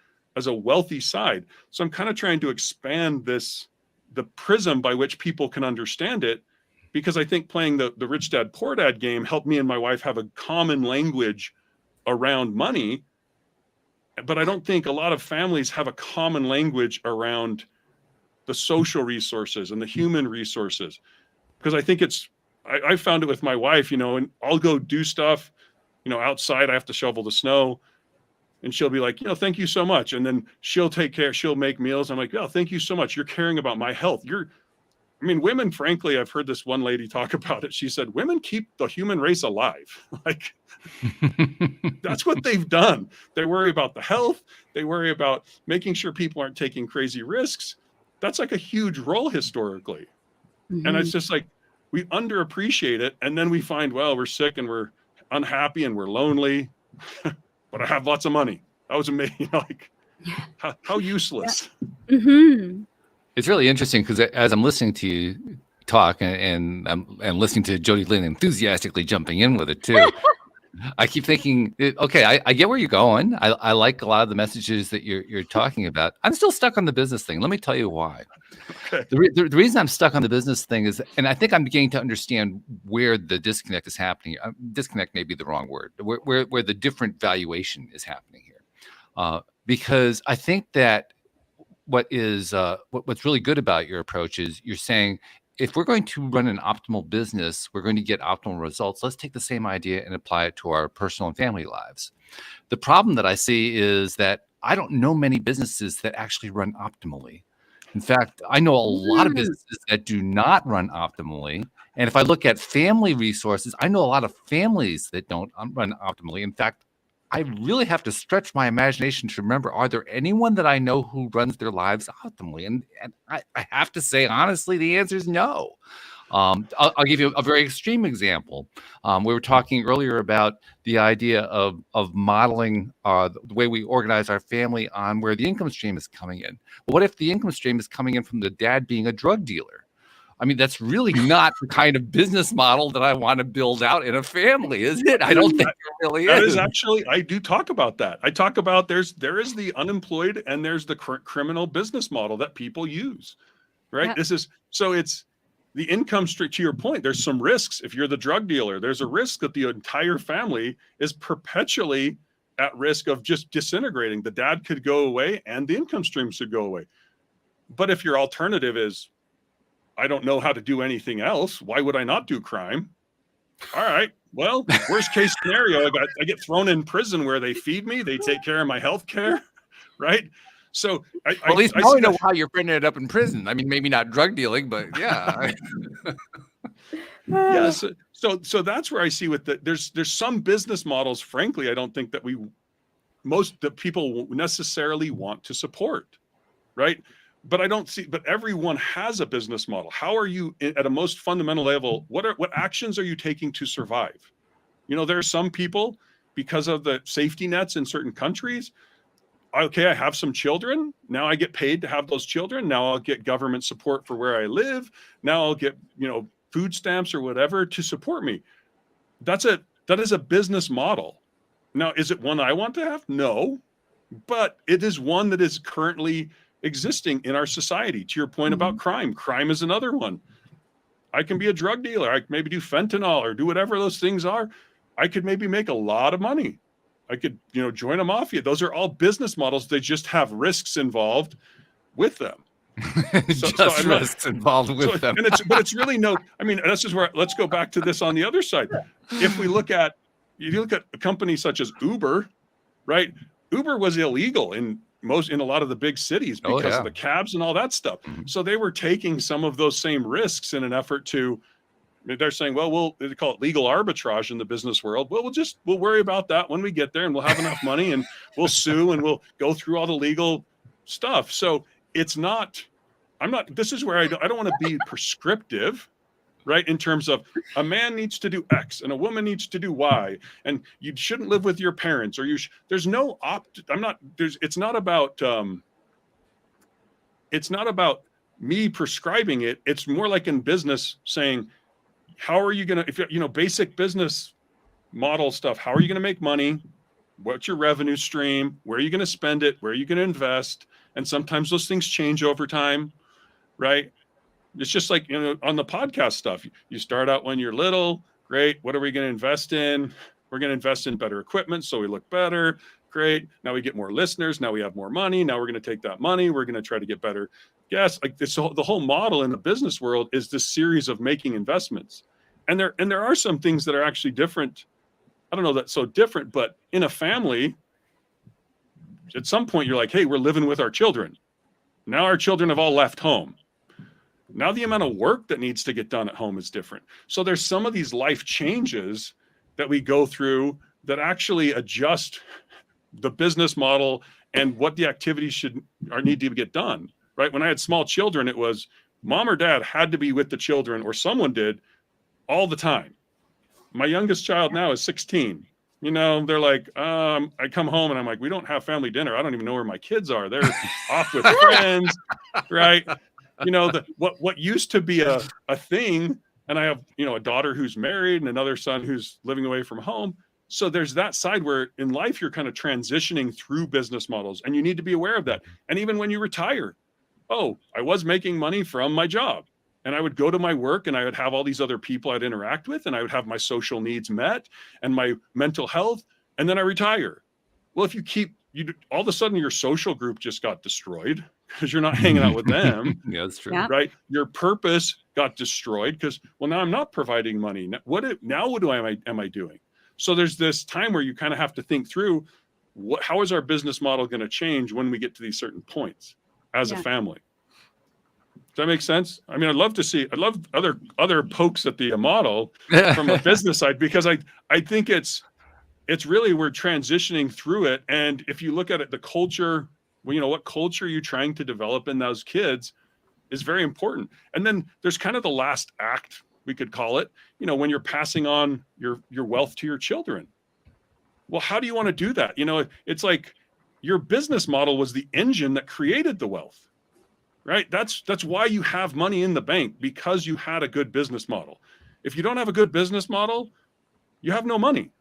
wealthy side. So I'm kind of trying to expand the prism by which people can understand it, because I think playing the Rich Dad Poor Dad game helped me and my wife have a common language around money. But I don't think a lot of families have a common language around the social resources and the human resources. Because I think I found it with my wife, and I'll go do stuff, outside. I have to shovel the snow. And she'll be like, thank you so much. And then she'll make meals. I'm like, oh, thank you so much. You're caring about my health. Women, frankly, I've heard this one lady talk about it. She said, women keep the human race alive. Like, that's what they've done. They worry about the health. They worry about making sure people aren't taking crazy risks. That's like a huge role historically. Mm-hmm. And it's just like, we underappreciate it. And then we find, well, we're sick and we're unhappy and we're lonely, but I have lots of money. That was amazing. Like, how useless. Yeah. Mm-hmm. It's really interesting because as I'm listening to you talk and listening to Jody Lynn enthusiastically jumping in with it too, I keep thinking, okay, I get where you're going. I like a lot of the messages that you're talking about. I'm still stuck on the business thing. Let me tell you why. Okay. The reason I'm stuck on the business thing is, and I think I'm beginning to understand where the disconnect is happening. Disconnect may be the wrong word. Where the different valuation is happening here, because I think that what's really good about your approach is you're saying, if we're going to run an optimal business, we're going to get optimal results. Let's take the same idea and apply it to our personal and family lives. The problem that I see is that I don't know many businesses that actually run optimally. In fact, I know a lot of businesses that do not run optimally. And if I look at family resources, I know a lot of families that don't run optimally. In fact, I really have to stretch my imagination to remember, are there anyone that I know who runs their lives optimally? And I have to say, honestly, the answer is no. I'll give you a very extreme example. We were talking earlier about the idea of modeling the way we organize our family on where the income stream is coming in. Well, what if the income stream is coming in from the dad being a drug dealer? I mean, that's really not the kind of business model that I want to build out in a family, is it? I don't think it really is. That is actually, I do talk about that. I talk about there is the unemployed and there's the criminal business model that people use, right? Yeah. It's the income stream. To your point, there's some risks. If you're the drug dealer, there's a risk that the entire family is perpetually at risk of just disintegrating. The dad could go away and the income stream should go away. But if your alternative is, I don't know how to do anything else, why would I not do crime? All right, well, worst case scenario, I get thrown in prison where they feed me, they take care of my health care, right? So at least now I know how you're bringing it up in prison. I mean, maybe not drug dealing, but yeah. Yeah, so that's where I see there's some business models, frankly, I don't think that most people necessarily want to support, right? But everyone has a business model. How are you at a most fundamental level? What actions are you taking to survive? There are some people, because of the safety nets in certain countries, okay, I have some children. Now I get paid to have those children. Now I'll get government support for where I live. Now I'll get, food stamps or whatever to support me. That is a business model. Now, is it one I want to have? No, but it is one that is currently existing in our society. To your point about crime is another one. I can be a drug dealer. I maybe do fentanyl or do whatever those things are. I could maybe make a lot of money. I could, join a mafia. Those are all business models. They just have risks involved with them. Risks involved with them. But it's really that's just where, let's go back to this on the other side. If you look at a company such as Uber, right? Uber was illegal in a lot of the big cities because of the cabs and all that stuff. So they were taking some of those same risks in an effort to, they're saying, well, they call it legal arbitrage in the business world. Well, we'll worry about that when we get there and we'll have enough money and we'll sue and we'll go through all the legal stuff. So this is where I don't want to be prescriptive, right? In terms of a man needs to do X and a woman needs to do Y, and you shouldn't live with your parents, or there's no it's not about me prescribing it. It's more like in business saying, how are you going to, if basic business model stuff, how are you going to make money? What's your revenue stream? Where are you going to spend it? Where are you going to invest? And sometimes those things change over time, right? It's just like, on the podcast stuff, you start out when you're little, great. What are we going to invest in? We're going to invest in better equipment so we look better. Great. Now we get more listeners. Now we have more money. Now we're going to take that money. We're going to try to get better. Yes, like this, the whole model in the business world is this series of making investments. And there are some things that are actually different. I don't know that's so different, but in a family, at some point you're like, hey, we're living with our children. Now our children have all left home. Now the amount of work that needs to get done at home is different. So there's some of these life changes that we go through that actually adjust the business model and what the activities need to get done, right? When I had small children, it was mom or dad had to be with the children, or someone did, all the time. My youngest child now is 16. They're like, I come home and I'm like, we don't have family dinner. I don't even know where my kids are. They're off with friends, right? What used to be a thing, and I have, a daughter who's married and another son who's living away from home. So there's that side where in life, you're kind of transitioning through business models, and you need to be aware of that. And even when you retire, I was making money from my job, and I would go to my work and I would have all these other people I'd interact with, and I would have my social needs met and my mental health, and then I retire. Well, if all of a sudden your social group just got destroyed because you're not hanging out with them. Yeah, that's true. Yeah. Right? Your purpose got destroyed because, well, now I'm not providing money. What am I doing? So there's this time where you kind of have to think through how is our business model going to change when we get to these certain points as a family. Does that make sense? I mean, I'd love other pokes at the model from a business side, because I think it's really, we're transitioning through it. And if you look at it, the culture, what culture are you trying to develop in those kids is very important. And then there's kind of the last act, we could call it, when you're passing on your wealth to your children. Well, how do you want to do that? It's like your business model was the engine that created the wealth, right? That's why you have money in the bank, because you had a good business model. If you don't have a good business model, you have no money,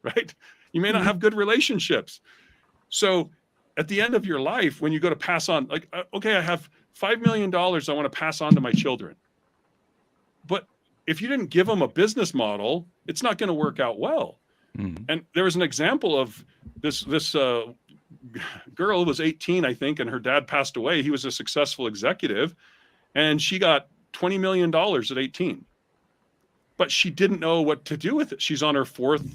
right? You may not have good relationships. So at the end of your life, when you go to pass on, like, okay, I have $5 million I want to pass on to my children. But if you didn't give them a business model, it's not going to work out well. Mm-hmm. And there was an example of this girl who was 18, I think, and her dad passed away. He was a successful executive, and she got $20 million at 18. But she didn't know what to do with it. She's on her fourth,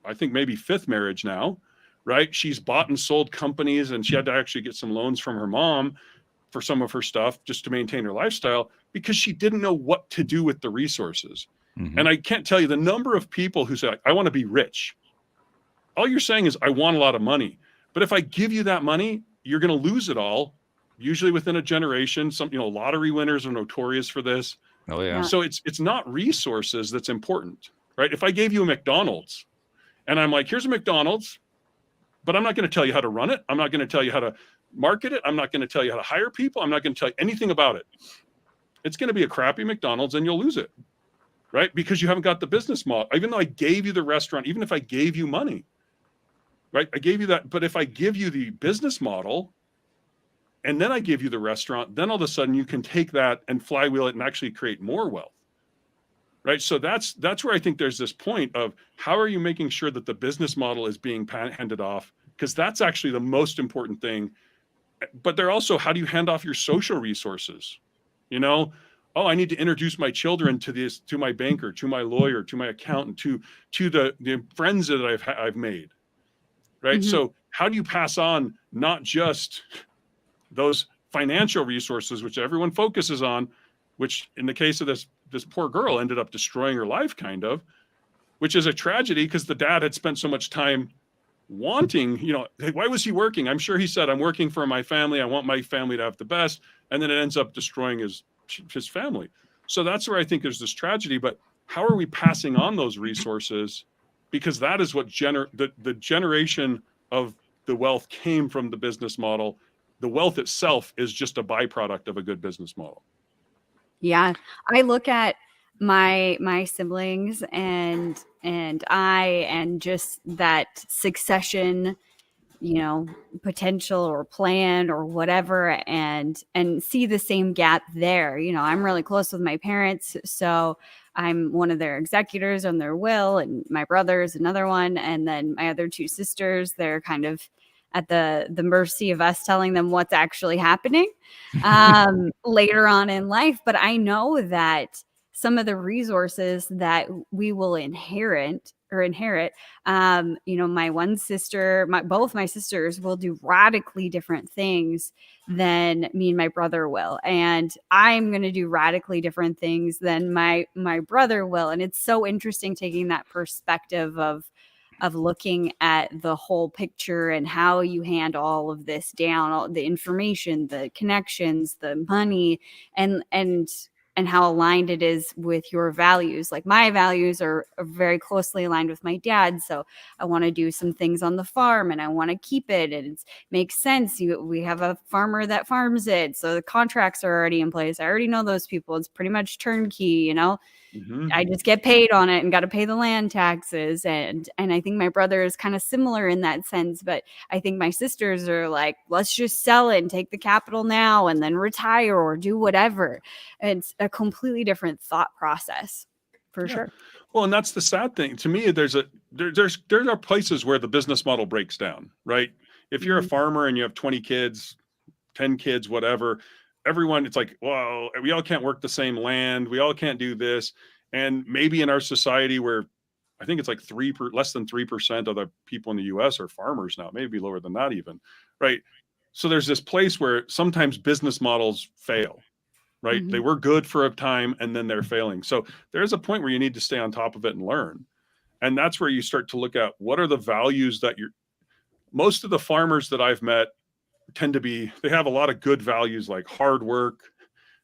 I think maybe fifth marriage now, right? She's bought and sold companies, and she had to actually get some loans from her mom for some of her stuff just to maintain her lifestyle, because she didn't know what to do with the resources. Mm-hmm. And I can't tell you the number of people who say, I want to be rich. All you're saying is, I want a lot of money. But if I give you that money, you're going to lose it all, usually within a generation. Some, lottery winners are notorious for this. Oh, yeah. So it's not resources that's important, right? If I gave you a McDonald's and I'm like, here's a McDonald's, but I'm not going to tell you how to run it. I'm not going to tell you how to market it. I'm not going to tell you how to hire people. I'm not going to tell you anything about it. It's going to be a crappy McDonald's, and you'll lose it, right? Because you haven't got the business model. Even though I gave you the restaurant, even if I gave you money, right? I gave you that. But if I give you the business model and then I give you the restaurant, then all of a sudden you can take that and flywheel it and actually create more wealth, right? So that's where I think there's this point of, how are you making sure that the business model is being handed off? Because that's actually the most important thing. But they're also, how do you hand off your social resources? I need to introduce my children to my banker, to my lawyer, to my accountant, to the friends that I've made, right? Mm-hmm. So how do you pass on not just those financial resources, which everyone focuses on, which in the case of this poor girl ended up destroying her life, kind of, which is a tragedy, because the dad had spent so much time wanting, hey, why was he working? I'm sure he said, I'm working for my family. I want my family to have the best. And then it ends up destroying his family. So that's where I think there's this tragedy. But how are we passing on those resources? Because that is what the generation of the wealth came from the business model. The wealth itself is just a byproduct of a good business model. Yeah. I look at my siblings and just that succession, potential or plan or whatever, and see the same gap there. I'm really close with my parents, so I'm one of their executors on their will, and my brother is another one, and then my other two sisters, they're kind of at the mercy of us telling them what's actually happening later on in life. But I know that some of the resources that we will inherit, my one sister, both my sisters will do radically different things than me and my brother will, and I'm going to do radically different things than my brother will. And it's so interesting taking that perspective of looking at the whole picture and how you hand all of this down, all the information, the connections, the money, and how aligned it is with your values. Like, my values are very closely aligned with my dad's. So I want to do some things on the farm and I want to keep it. And it makes sense. We have a farmer that farms it. So the contracts are already in place. I already know those people. It's pretty much turnkey, Mm-hmm. I just get paid on it and got to pay the land taxes. And I think my brother is kind of similar in that sense. But I think my sisters are like, let's just sell it and take the capital now and then retire or do whatever. And it's a completely different thought process for sure. Well, and that's the sad thing to me. There are places where the business model breaks down, right? If you're a farmer and you have 20 kids, 10 kids, whatever, everyone, it's like, well, we all can't work the same land. We all can't do this. And maybe in our society where I think it's like less than 3% of the people in the US are farmers now, maybe lower than that even, right? So there's this place where sometimes business models fail, right? Mm-hmm. They were good for a time and then they're failing. So there's a point where you need to stay on top of it and learn. And that's where you start to look at what are the values that most of the farmers that I've met they have a lot of good values like hard work,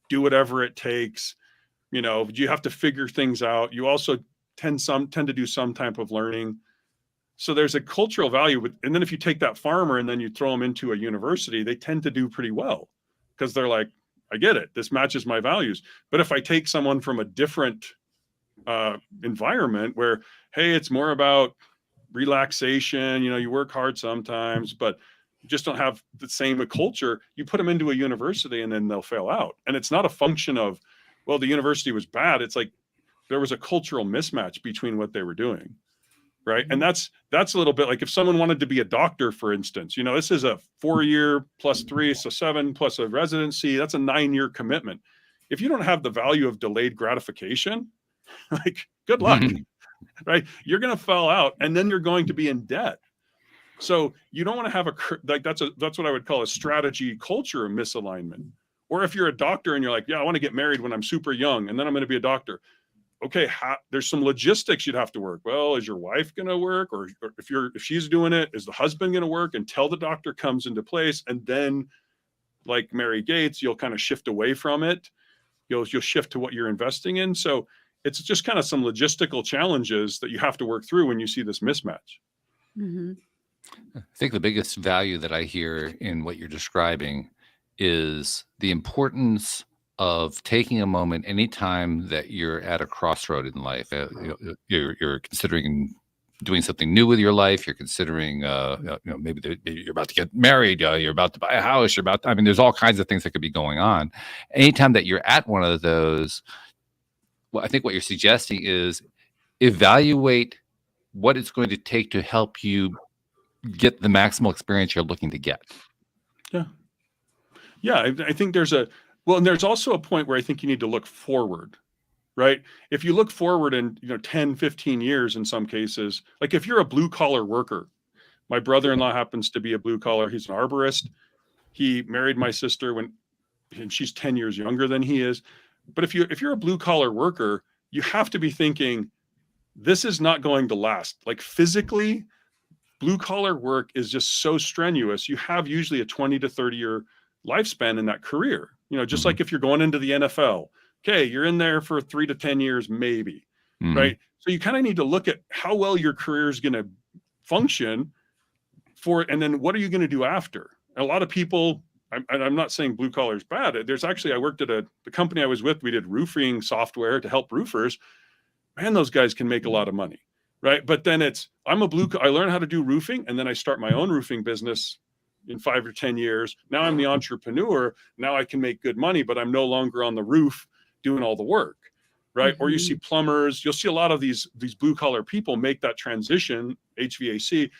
do whatever it takes. You have to figure things out. You also tend to do some type of learning. So there's a cultural value. And then if you take that farmer and then you throw them into a university, they tend to do pretty well because they're like, I get it. This matches my values. But if I take someone from a different environment where, hey, it's more about relaxation, you work hard sometimes, but you just don't have the same culture, you put them into a university and then they'll fail out. And it's not a function of, well, the university was bad. It's like there was a cultural mismatch between what they were doing. Right. And that's a little bit like if someone wanted to be a doctor, for instance, this is a 4-year plus 3, so 7 plus a residency. That's a 9-year commitment. If you don't have the value of delayed gratification, like, good luck. Right. You're going to fall out and then you're going to be in debt. So you don't want to have that's what I would call a strategy culture misalignment. Or if you're a doctor and you're like, yeah, I want to get married when I'm super young and then I'm going to be a doctor. Okay, there's some logistics you'd have to work. Well, is your wife going to work? Or if she's doing it, is the husband going to work until the doctor comes into place? And then, like Mary Gates, you'll kind of shift away from it. You'll shift to what you're investing in. So it's just kind of some logistical challenges that you have to work through when you see this mismatch. Mm-hmm. I think the biggest value that I hear in what you're describing is the importance of taking a moment anytime that you're at a crossroad in life. You're considering doing something new with your life. You're considering, maybe you're about to get married. You're about to buy a house. There's all kinds of things that could be going on. Anytime that you're at one of those, well, I think what you're suggesting is evaluate what it's going to take to help you get the maximal experience you're looking to get. Yeah. I think and there's also a point where I think you need to look forward, right? If you look forward in, 10, 15 years, in some cases, like if you're a blue collar worker, my brother-in-law happens to be a blue collar. He's an arborist. He married my sister and she's 10 years younger than he is. But if you're a blue collar worker, you have to be thinking, this is not going to last. Like physically, blue collar work is just so strenuous. You have usually a 20 to 30 year lifespan in that career. Just like if you're going into the NFL, Okay, you're in there for 3 to 10 years, maybe, right? So you kind of need to look at how well your career is going to function and then what are you going to do after? And a lot of people, I'm not saying blue collar is bad. There's actually, I worked at the company I was with, we did roofing software to help roofers. Man, those guys can make a lot of money, right? But then I learned how to do roofing, and then I start my own roofing business in 5 or 10 years. Now I'm the entrepreneur. Now I can make good money, but I'm no longer on the roof doing all the work, right? Or you see plumbers, you'll see a lot of these blue collar people make that transition, HVAC,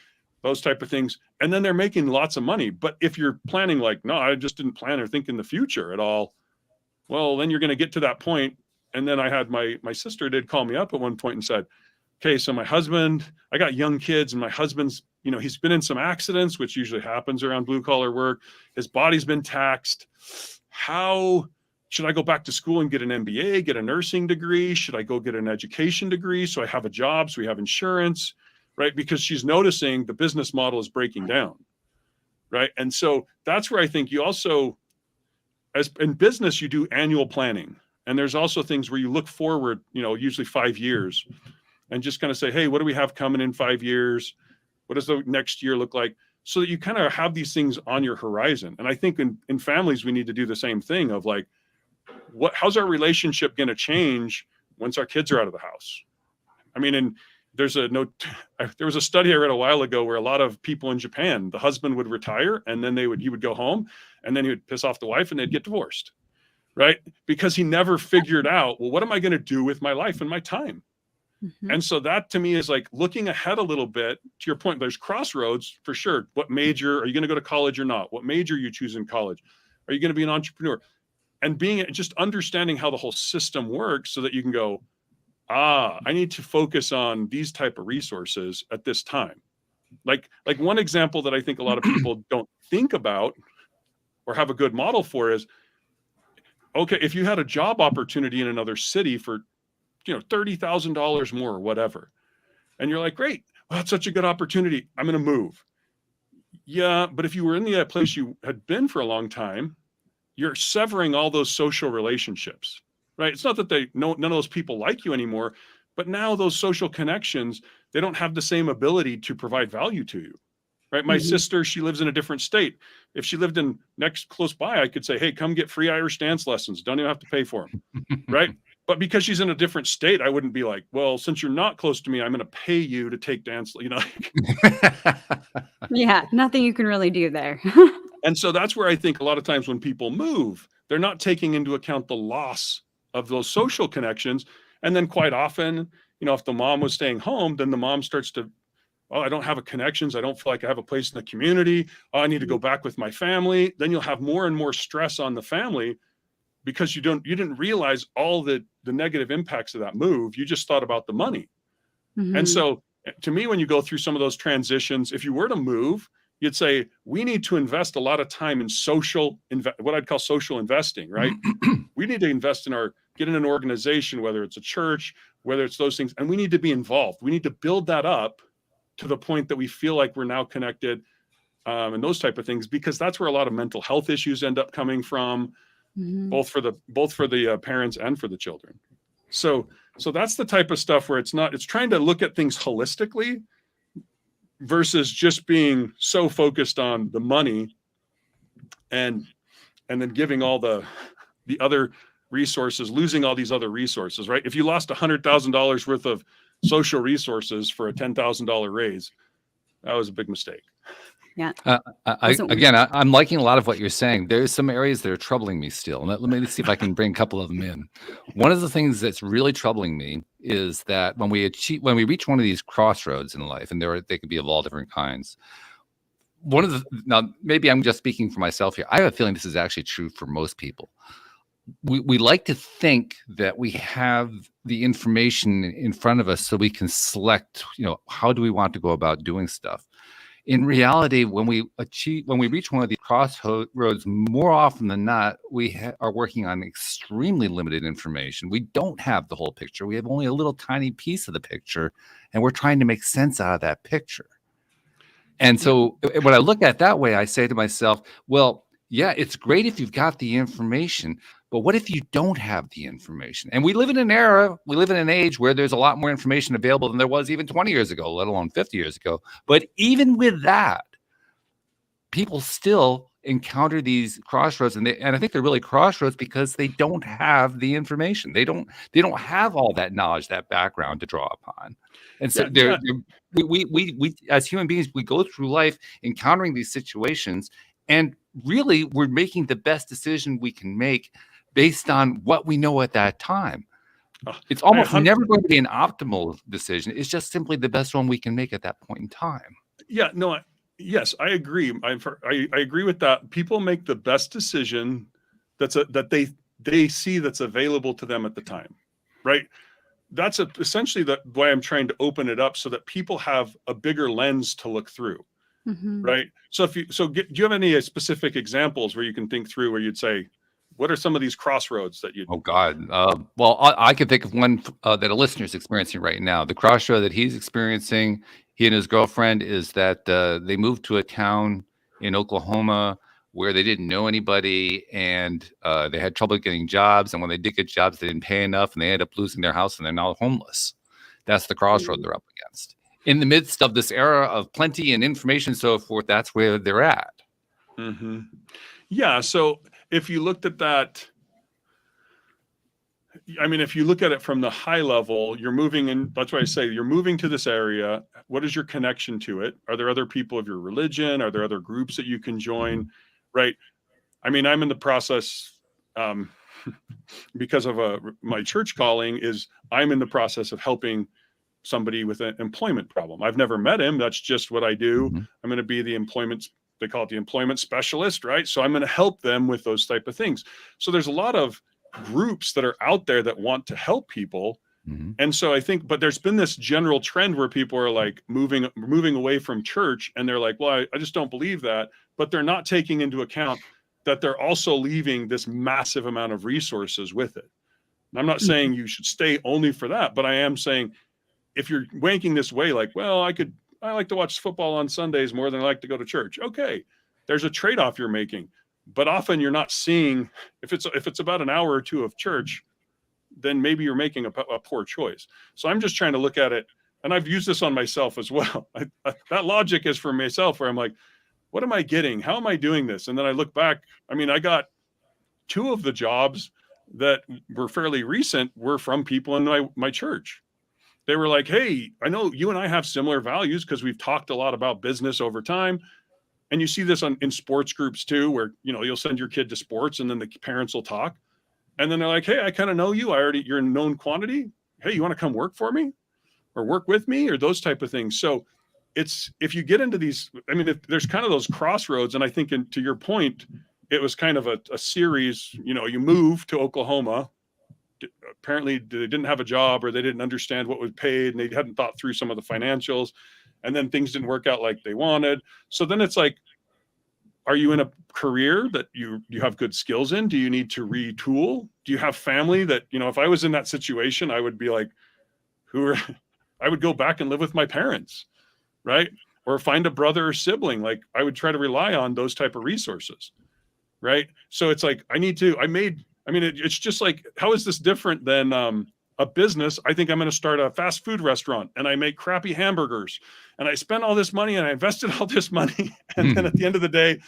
those type of things. And then they're making lots of money. But if you're planning like, no, I just didn't plan or think in the future at all, well, then you're going to get to that point. And then I had my sister did call me up at one point and said, okay, so my husband, I got young kids, and my husband's, he's been in some accidents, which usually happens around blue collar work. His body's been taxed. How should I go back to school and get an MBA, get a nursing degree? Should I go get an education degree so I have a job, so we have insurance, right? Because she's noticing the business model is breaking down, right? And so that's where I think you also, as in business, you do annual planning. And there's also things where you look forward, usually 5 years, and just kind of say, hey, what do we have coming in 5 years? What does the next year look like? So that you kind of have these things on your horizon. And I think in families, we need to do the same thing of like, how's our relationship going to change once our kids are out of the house? I mean, and there was a study I read a while ago where a lot of people in Japan, the husband would retire, and then he would go home, and then he would piss off the wife, and they'd get divorced, right? Because he never figured out, well, what am I going to do with my life and my time? And so that to me is like looking ahead a little bit. To your point, there's crossroads for sure. What major are you going to go to college or not? What major you choose in college? Are you going to be an entrepreneur? And just understanding how the whole system works so that you can go, I need to focus on these type of resources at this time. Like one example that I think a lot of people don't think about or have a good model for is, okay, if you had a job opportunity in another city for $30,000 more or whatever, and you're like, great, well, that's such a good opportunity, I'm going to move. Yeah, but if you were in the place you had been for a long time, you're severing all those social relationships, right? It's not that none of those people like you anymore, but now those social connections, they don't have the same ability to provide value to you, right? My sister, she lives in a different state. If she lived close by, I could say, hey, come get free Irish dance lessons. Don't even have to pay for them, right? But because she's in a different state, I wouldn't be like, well, since you're not close to me, I'm going to pay you to take dance, Yeah, nothing you can really do there. And so that's where I think a lot of times when people move, they're not taking into account the loss of those social connections. And then quite often, if the mom was staying home, then the mom starts to, oh, I don't have connections. I don't feel like I have a place in the community. Oh, I need to go back with my family. Then you'll have more and more stress on the family because you didn't realize all the negative impacts of that move. You just thought about the money. And so to me, when you go through some of those transitions, if you were to move, you'd say, we need to invest a lot of time in what I'd call social investing, right? We need to invest get in an organization, whether it's a church, whether it's those things, and we need to be involved. We need to build that up to the point that we feel like we're now connected, and those type of things, because that's where a lot of mental health issues end up coming from, both for the parents and for the children. So that's the type of stuff where it's trying to look at things holistically versus just being so focused on the money and then giving all the other resources, losing all these other resources, right? If you lost $100,000 worth of social resources for a $10,000 raise, that was a big mistake. Yeah. I'm liking a lot of what you're saying. There's some areas that are troubling me still. Let me see if I can bring a couple of them in. One of the things that's really troubling me is that when we reach one of these crossroads in life, and they can be of all different kinds. Now maybe I'm just speaking for myself here. I have a feeling this is actually true for most people. We like to think that we have the information in front of us so we can select, how do we want to go about doing stuff. In reality, when we reach one of these crossroads, more often than not, we are working on extremely limited information. We don't have the whole picture. We have only a little tiny piece of the picture, and we're trying to make sense out of that picture. And so when I look at it that way, I say to myself, well, yeah, it's great if you've got the information, But what if you don't have the information? And we live in an age where there's a lot more information available than there was even 20 years ago, let alone 50 years ago. But even with that, people still encounter these crossroads, and I think they're really crossroads because they don't have the information. They don't have all that knowledge, that background to draw upon. And so we as human beings, we go through life encountering these situations, and really we're making the best decision we can make based on what we know at that time. It's almost never going to be an optimal decision. It's just simply the best one we can make at that point in time. Yeah, no, yes, I agree. I agree with that. People make the best decision that they see that's available to them at the time, right? That's essentially the way I'm trying to open it up so that people have a bigger lens to look through, right? So do you have any specific examples where you can think through where you'd say, what are some of these crossroads that you? Oh God. Well, I can think of one that a listener is experiencing right now. The crossroad that he's experiencing, he and his girlfriend, is that they moved to a town in Oklahoma where they didn't know anybody, and they had trouble getting jobs. And when they did get jobs, they didn't pay enough, and they ended up losing their house, and they're now homeless. That's the crossroad they're up against. In the midst of this era of plenty and information and so forth, that's where they're at. Mm-hmm. Yeah. So if you looked at that, I mean, if you look at it from the high level, you're moving in. That's why I say you're moving to this area. What is your connection to it? Are there other people of your religion? Are there other groups that you can join? Right. I mean, I'm in the process because of my church calling I'm in the process of helping somebody with an employment problem. I've never met him. That's just what I do. I'm going to be they call it the employment specialist, right? So I'm going to help them with those type of things. So there's a lot of groups that are out there that want to help people. And so I think, but there's been this general trend where people are like moving away from church, and they're like, well, I just don't believe that. But they're not taking into account that they're also leaving this massive amount of resources with it. And I'm not saying you should stay only for that, but I am saying if you're wanking this way, like, well, I like to watch football on Sundays more than I like to go to church. Okay, there's a trade-off you're making, but often you're not seeing if it's about an hour or two of church, then maybe you're making a poor choice. So I'm just trying to look at it, and I've used this on myself as well. That logic is for myself, where I'm like, what am I getting? How am I doing this? And then I look back. I mean, I got 2 of the jobs that were fairly recent were from people in my church. They were like, hey, I know you and I have similar values because we've talked a lot about business over time. And you see this in sports groups too, where, you'll send your kid to sports and then the parents will talk. And then they're like, hey, I kind of know you. You're a known quantity. Hey, you want to come work for me or work with me or those type of things. So if you get into these, I mean, if there's kind of those crossroads, and I think to your point, it was kind of a series, you move to Oklahoma. Apparently they didn't have a job, or they didn't understand what was paid, and they hadn't thought through some of the financials, and then things didn't work out like they wanted. So then it's like, are you in a career that you have good skills in? Do you need to retool? Do you have family that, if I was in that situation, I would be like, I would go back and live with my parents, right? Or find a brother or sibling. Like, I would try to rely on those type of resources, right? So it's like, it's just like, how is this different than a business? I think I'm going to start a fast food restaurant, and I make crappy hamburgers, and I spend all this money, and I invested all this money. And then at the end of the day,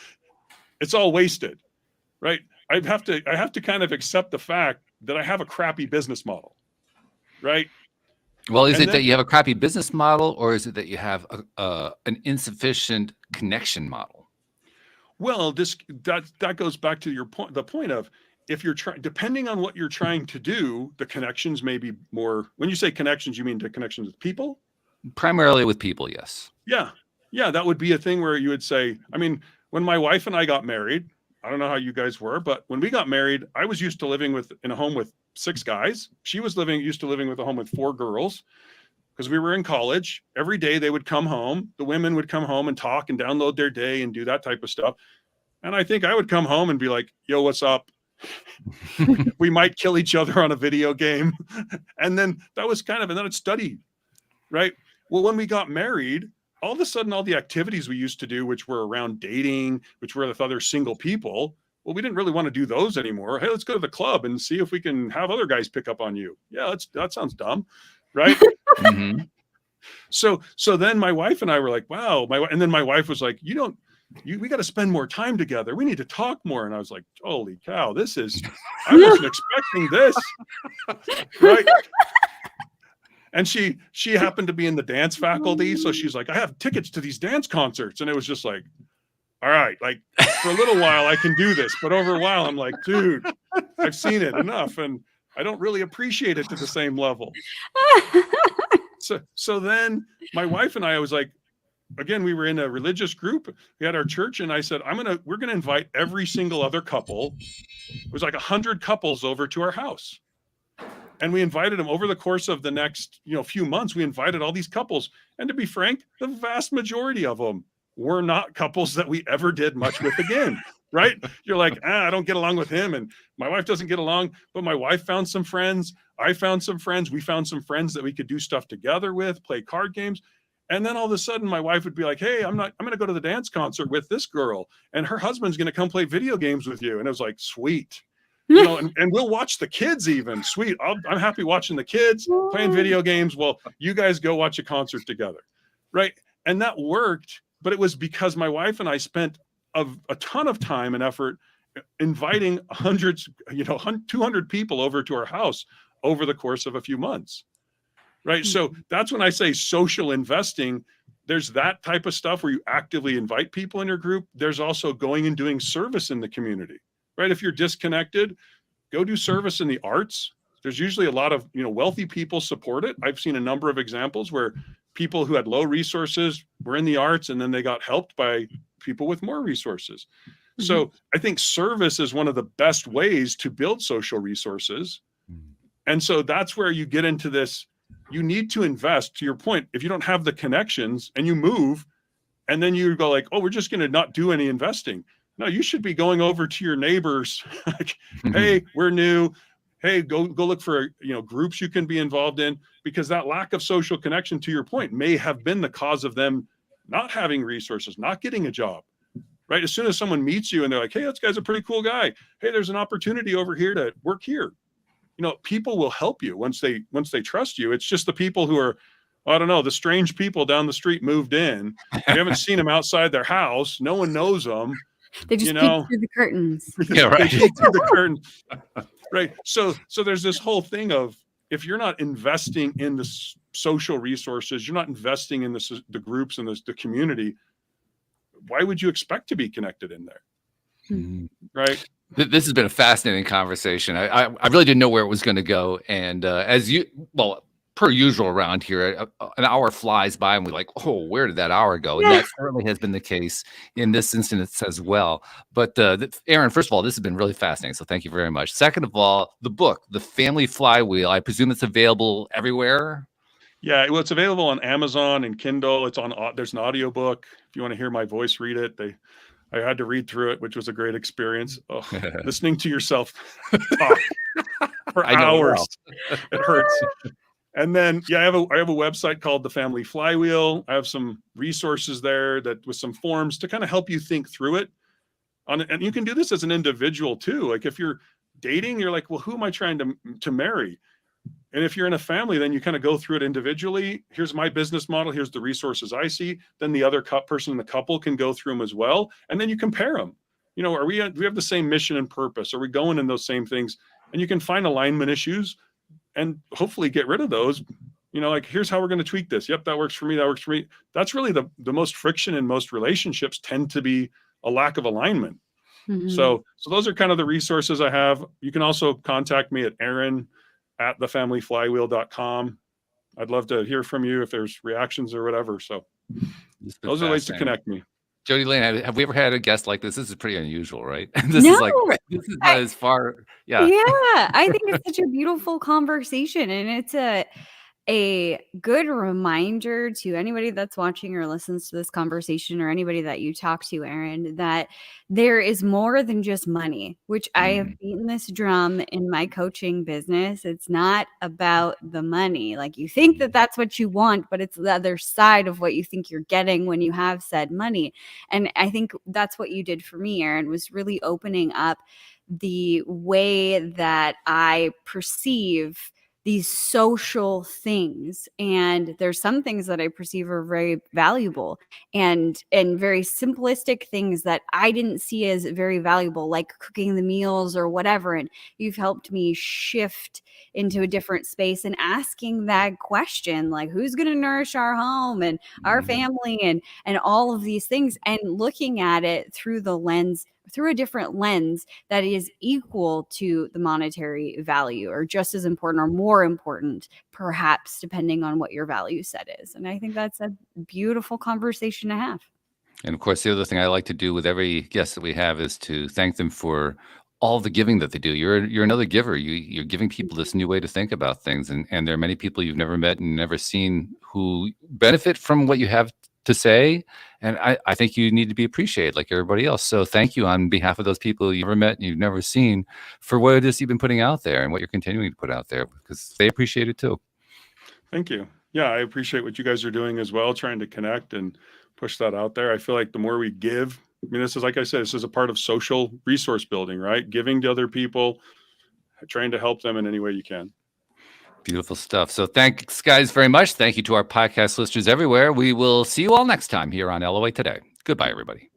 it's all wasted, right? I have to kind of accept the fact that I have a crappy business model, right? Well, is it that you have a crappy business model, or is it that you have an insufficient connection model? Well, that goes back to the point of, if you're depending on what you're trying to do, the connections may be more. When you say connections, you mean the connections with people? Primarily with people, yes. Yeah. That would be a thing where you would say, I mean, when my wife and I got married, I don't know how you guys were, but when we got married, I was used to living in a home with 6 guys. She was used to living with a home with 4 girls, because we were in college. Every day they would come home. The women would come home and talk and download their day and do that type of stuff. And I think I would come home and be like, yo, what's up? We might kill each other on a video game. And then that was and then it's study, right? Well, when we got married, all of a sudden, all the activities we used to do, which were around dating, which were with other single people, Well, we didn't really want to do those anymore. Hey, let's go to the club and see if we can have other guys pick up on you. Yeah, that sounds dumb, right? Mhm. So then my wife and I were like, wow. And then my wife was like, we got to spend more time together. We need to talk more. And I was like, holy cow, I wasn't expecting this. Right. And she happened to be in the dance faculty. So she's like, I have tickets to these dance concerts. And it was just like, all right, like for a little while I can do this, but over a while I'm like, dude, I've seen it enough and I don't really appreciate it to the same level. So then my wife and I was like, again, we were in a religious group. We had our church and I said, we're going to invite every single other couple. It was like 100 couples over to our house. And we invited them over the course of the next, few months. We invited all these couples. And to be frank, the vast majority of them were not couples that we ever did much with again, right? You're like, I don't get along with him. And my wife doesn't get along, but my wife found some friends. I found some friends. We found some friends that we could do stuff together with, play card games. And then all of a sudden my wife would be like, hey, I'm going to go to the dance concert with this girl and her husband's going to come play video games with you. And it was like, sweet. And we'll watch the kids even. Sweet. I'm happy watching the kids playing video games. Well, you guys go watch a concert together. Right. And that worked. But it was because my wife and I spent a ton of time and effort inviting 200 people over to our house over the course of a few months. Right. So that's when I say social investing. There's that type of stuff where you actively invite people in your group. There's also going and doing service in the community. Right. If you're disconnected, go do service in the arts. There's usually a lot of, wealthy people support it. I've seen a number of examples where people who had low resources were in the arts and then they got helped by people with more resources. Mm-hmm. So I think service is one of the best ways to build social resources. And so that's where you get into this. You need to invest, to your point. If you don't have the connections and you move and then you go like, oh, we're just going to not do any investing. No, you should be going over to your neighbors. Like, hey, we're new. Hey, go look for, groups you can be involved in, because that lack of social connection, to your point, may have been the cause of them not having resources, not getting a job, right? As soon as someone meets you and they're like, hey, this guy's a pretty cool guy. Hey, there's an opportunity over here to work here. People will help you once they trust you. It's just the people who are, I don't know, the strange people down the street moved in. You haven't seen them outside their house. No one knows them. They just peek through the curtains. Yeah, right. They peek through the curtain. Right. So there's this whole thing of, if you're not investing in the social resources, you're not investing in the groups and the community, why would you expect to be connected in there? Mm-hmm. Right. This has been a fascinating conversation. I really didn't know where it was going to go. And per usual around here, an hour flies by and we're like, oh, where did that hour go? And that certainly has been the case in this instance as well. But Aaron, first of all, this has been really fascinating. So thank you very much. Second of all, the book, The Family Flywheel, I presume it's available everywhere. Yeah, well, it's available on Amazon and Kindle. There's an audiobook. If you want to hear my voice read it, I had to read through it, which was a great experience. Oh, listening to yourself talk for hours. It hurts. And then, I have a website called The Family Flywheel. I have some resources there with some forms to kind of help you think through it. And you can do this as an individual too. Like if you're dating, you're like, well, who am I trying to marry? And if you're in a family, then you kind of go through it individually. Here's my business model. Here's the resources I see. Then the other person in the couple can go through them as well. And then you compare them. Do we have the same mission and purpose? Are we going in those same things? And you can find alignment issues and hopefully get rid of those. Like, here's how we're going to tweak this. Yep, that works for me. That works for me. That's really the most friction in most relationships tend to be a lack of alignment. Mm-hmm. So those are kind of the resources I have. You can also contact me at aaron@thefamilyflywheel.com. I'd love to hear from you if there's reactions or whatever. So those are ways to connect me. Jody Lane, have we ever had a guest like this? This is pretty unusual, right? This is not as far. Yeah. Yeah. I think it's such a beautiful conversation, and a good reminder to anybody that's watching or listens to this conversation, or anybody that you talk to, Aaron, that there is more than just money, which I have beaten this drum in my coaching business. It's not about the money. Like, you think that that's what you want, but it's the other side of what you think you're getting when you have said money. And I think that's what you did for me, Aaron, was really opening up the way that I perceive these social things. And there's some things that I perceive are very valuable, and very simplistic things that I didn't see as very valuable, like cooking the meals or whatever. And you've helped me shift into a different space and asking that question, like, who's going to nourish our home and our family, and all of these things, and looking at it through a different lens that is equal to the monetary value, or just as important or more important, perhaps, depending on what your value set is. And I think that's a beautiful conversation to have. And of course, the other thing I like to do with every guest that we have is to thank them for all the giving that they do. You're another giver. You're giving people this new way to think about things. And there are many people you've never met and never seen who benefit from what you have to say. And I think you need to be appreciated like everybody else. So thank you on behalf of those people you've never met and you've never seen for what it is you've been putting out there and what you're continuing to put out there, because they appreciate it too. Thank you. Yeah, I appreciate what you guys are doing as well, trying to connect and push that out there. I feel like the more we give, I mean, this is, like I said, this is a part of social resource building, right? Giving to other people, trying to help them in any way you can. Beautiful stuff. So thanks, guys, very much. Thank you to our podcast listeners everywhere. We will see you all next time here on LOA Today. Goodbye, everybody.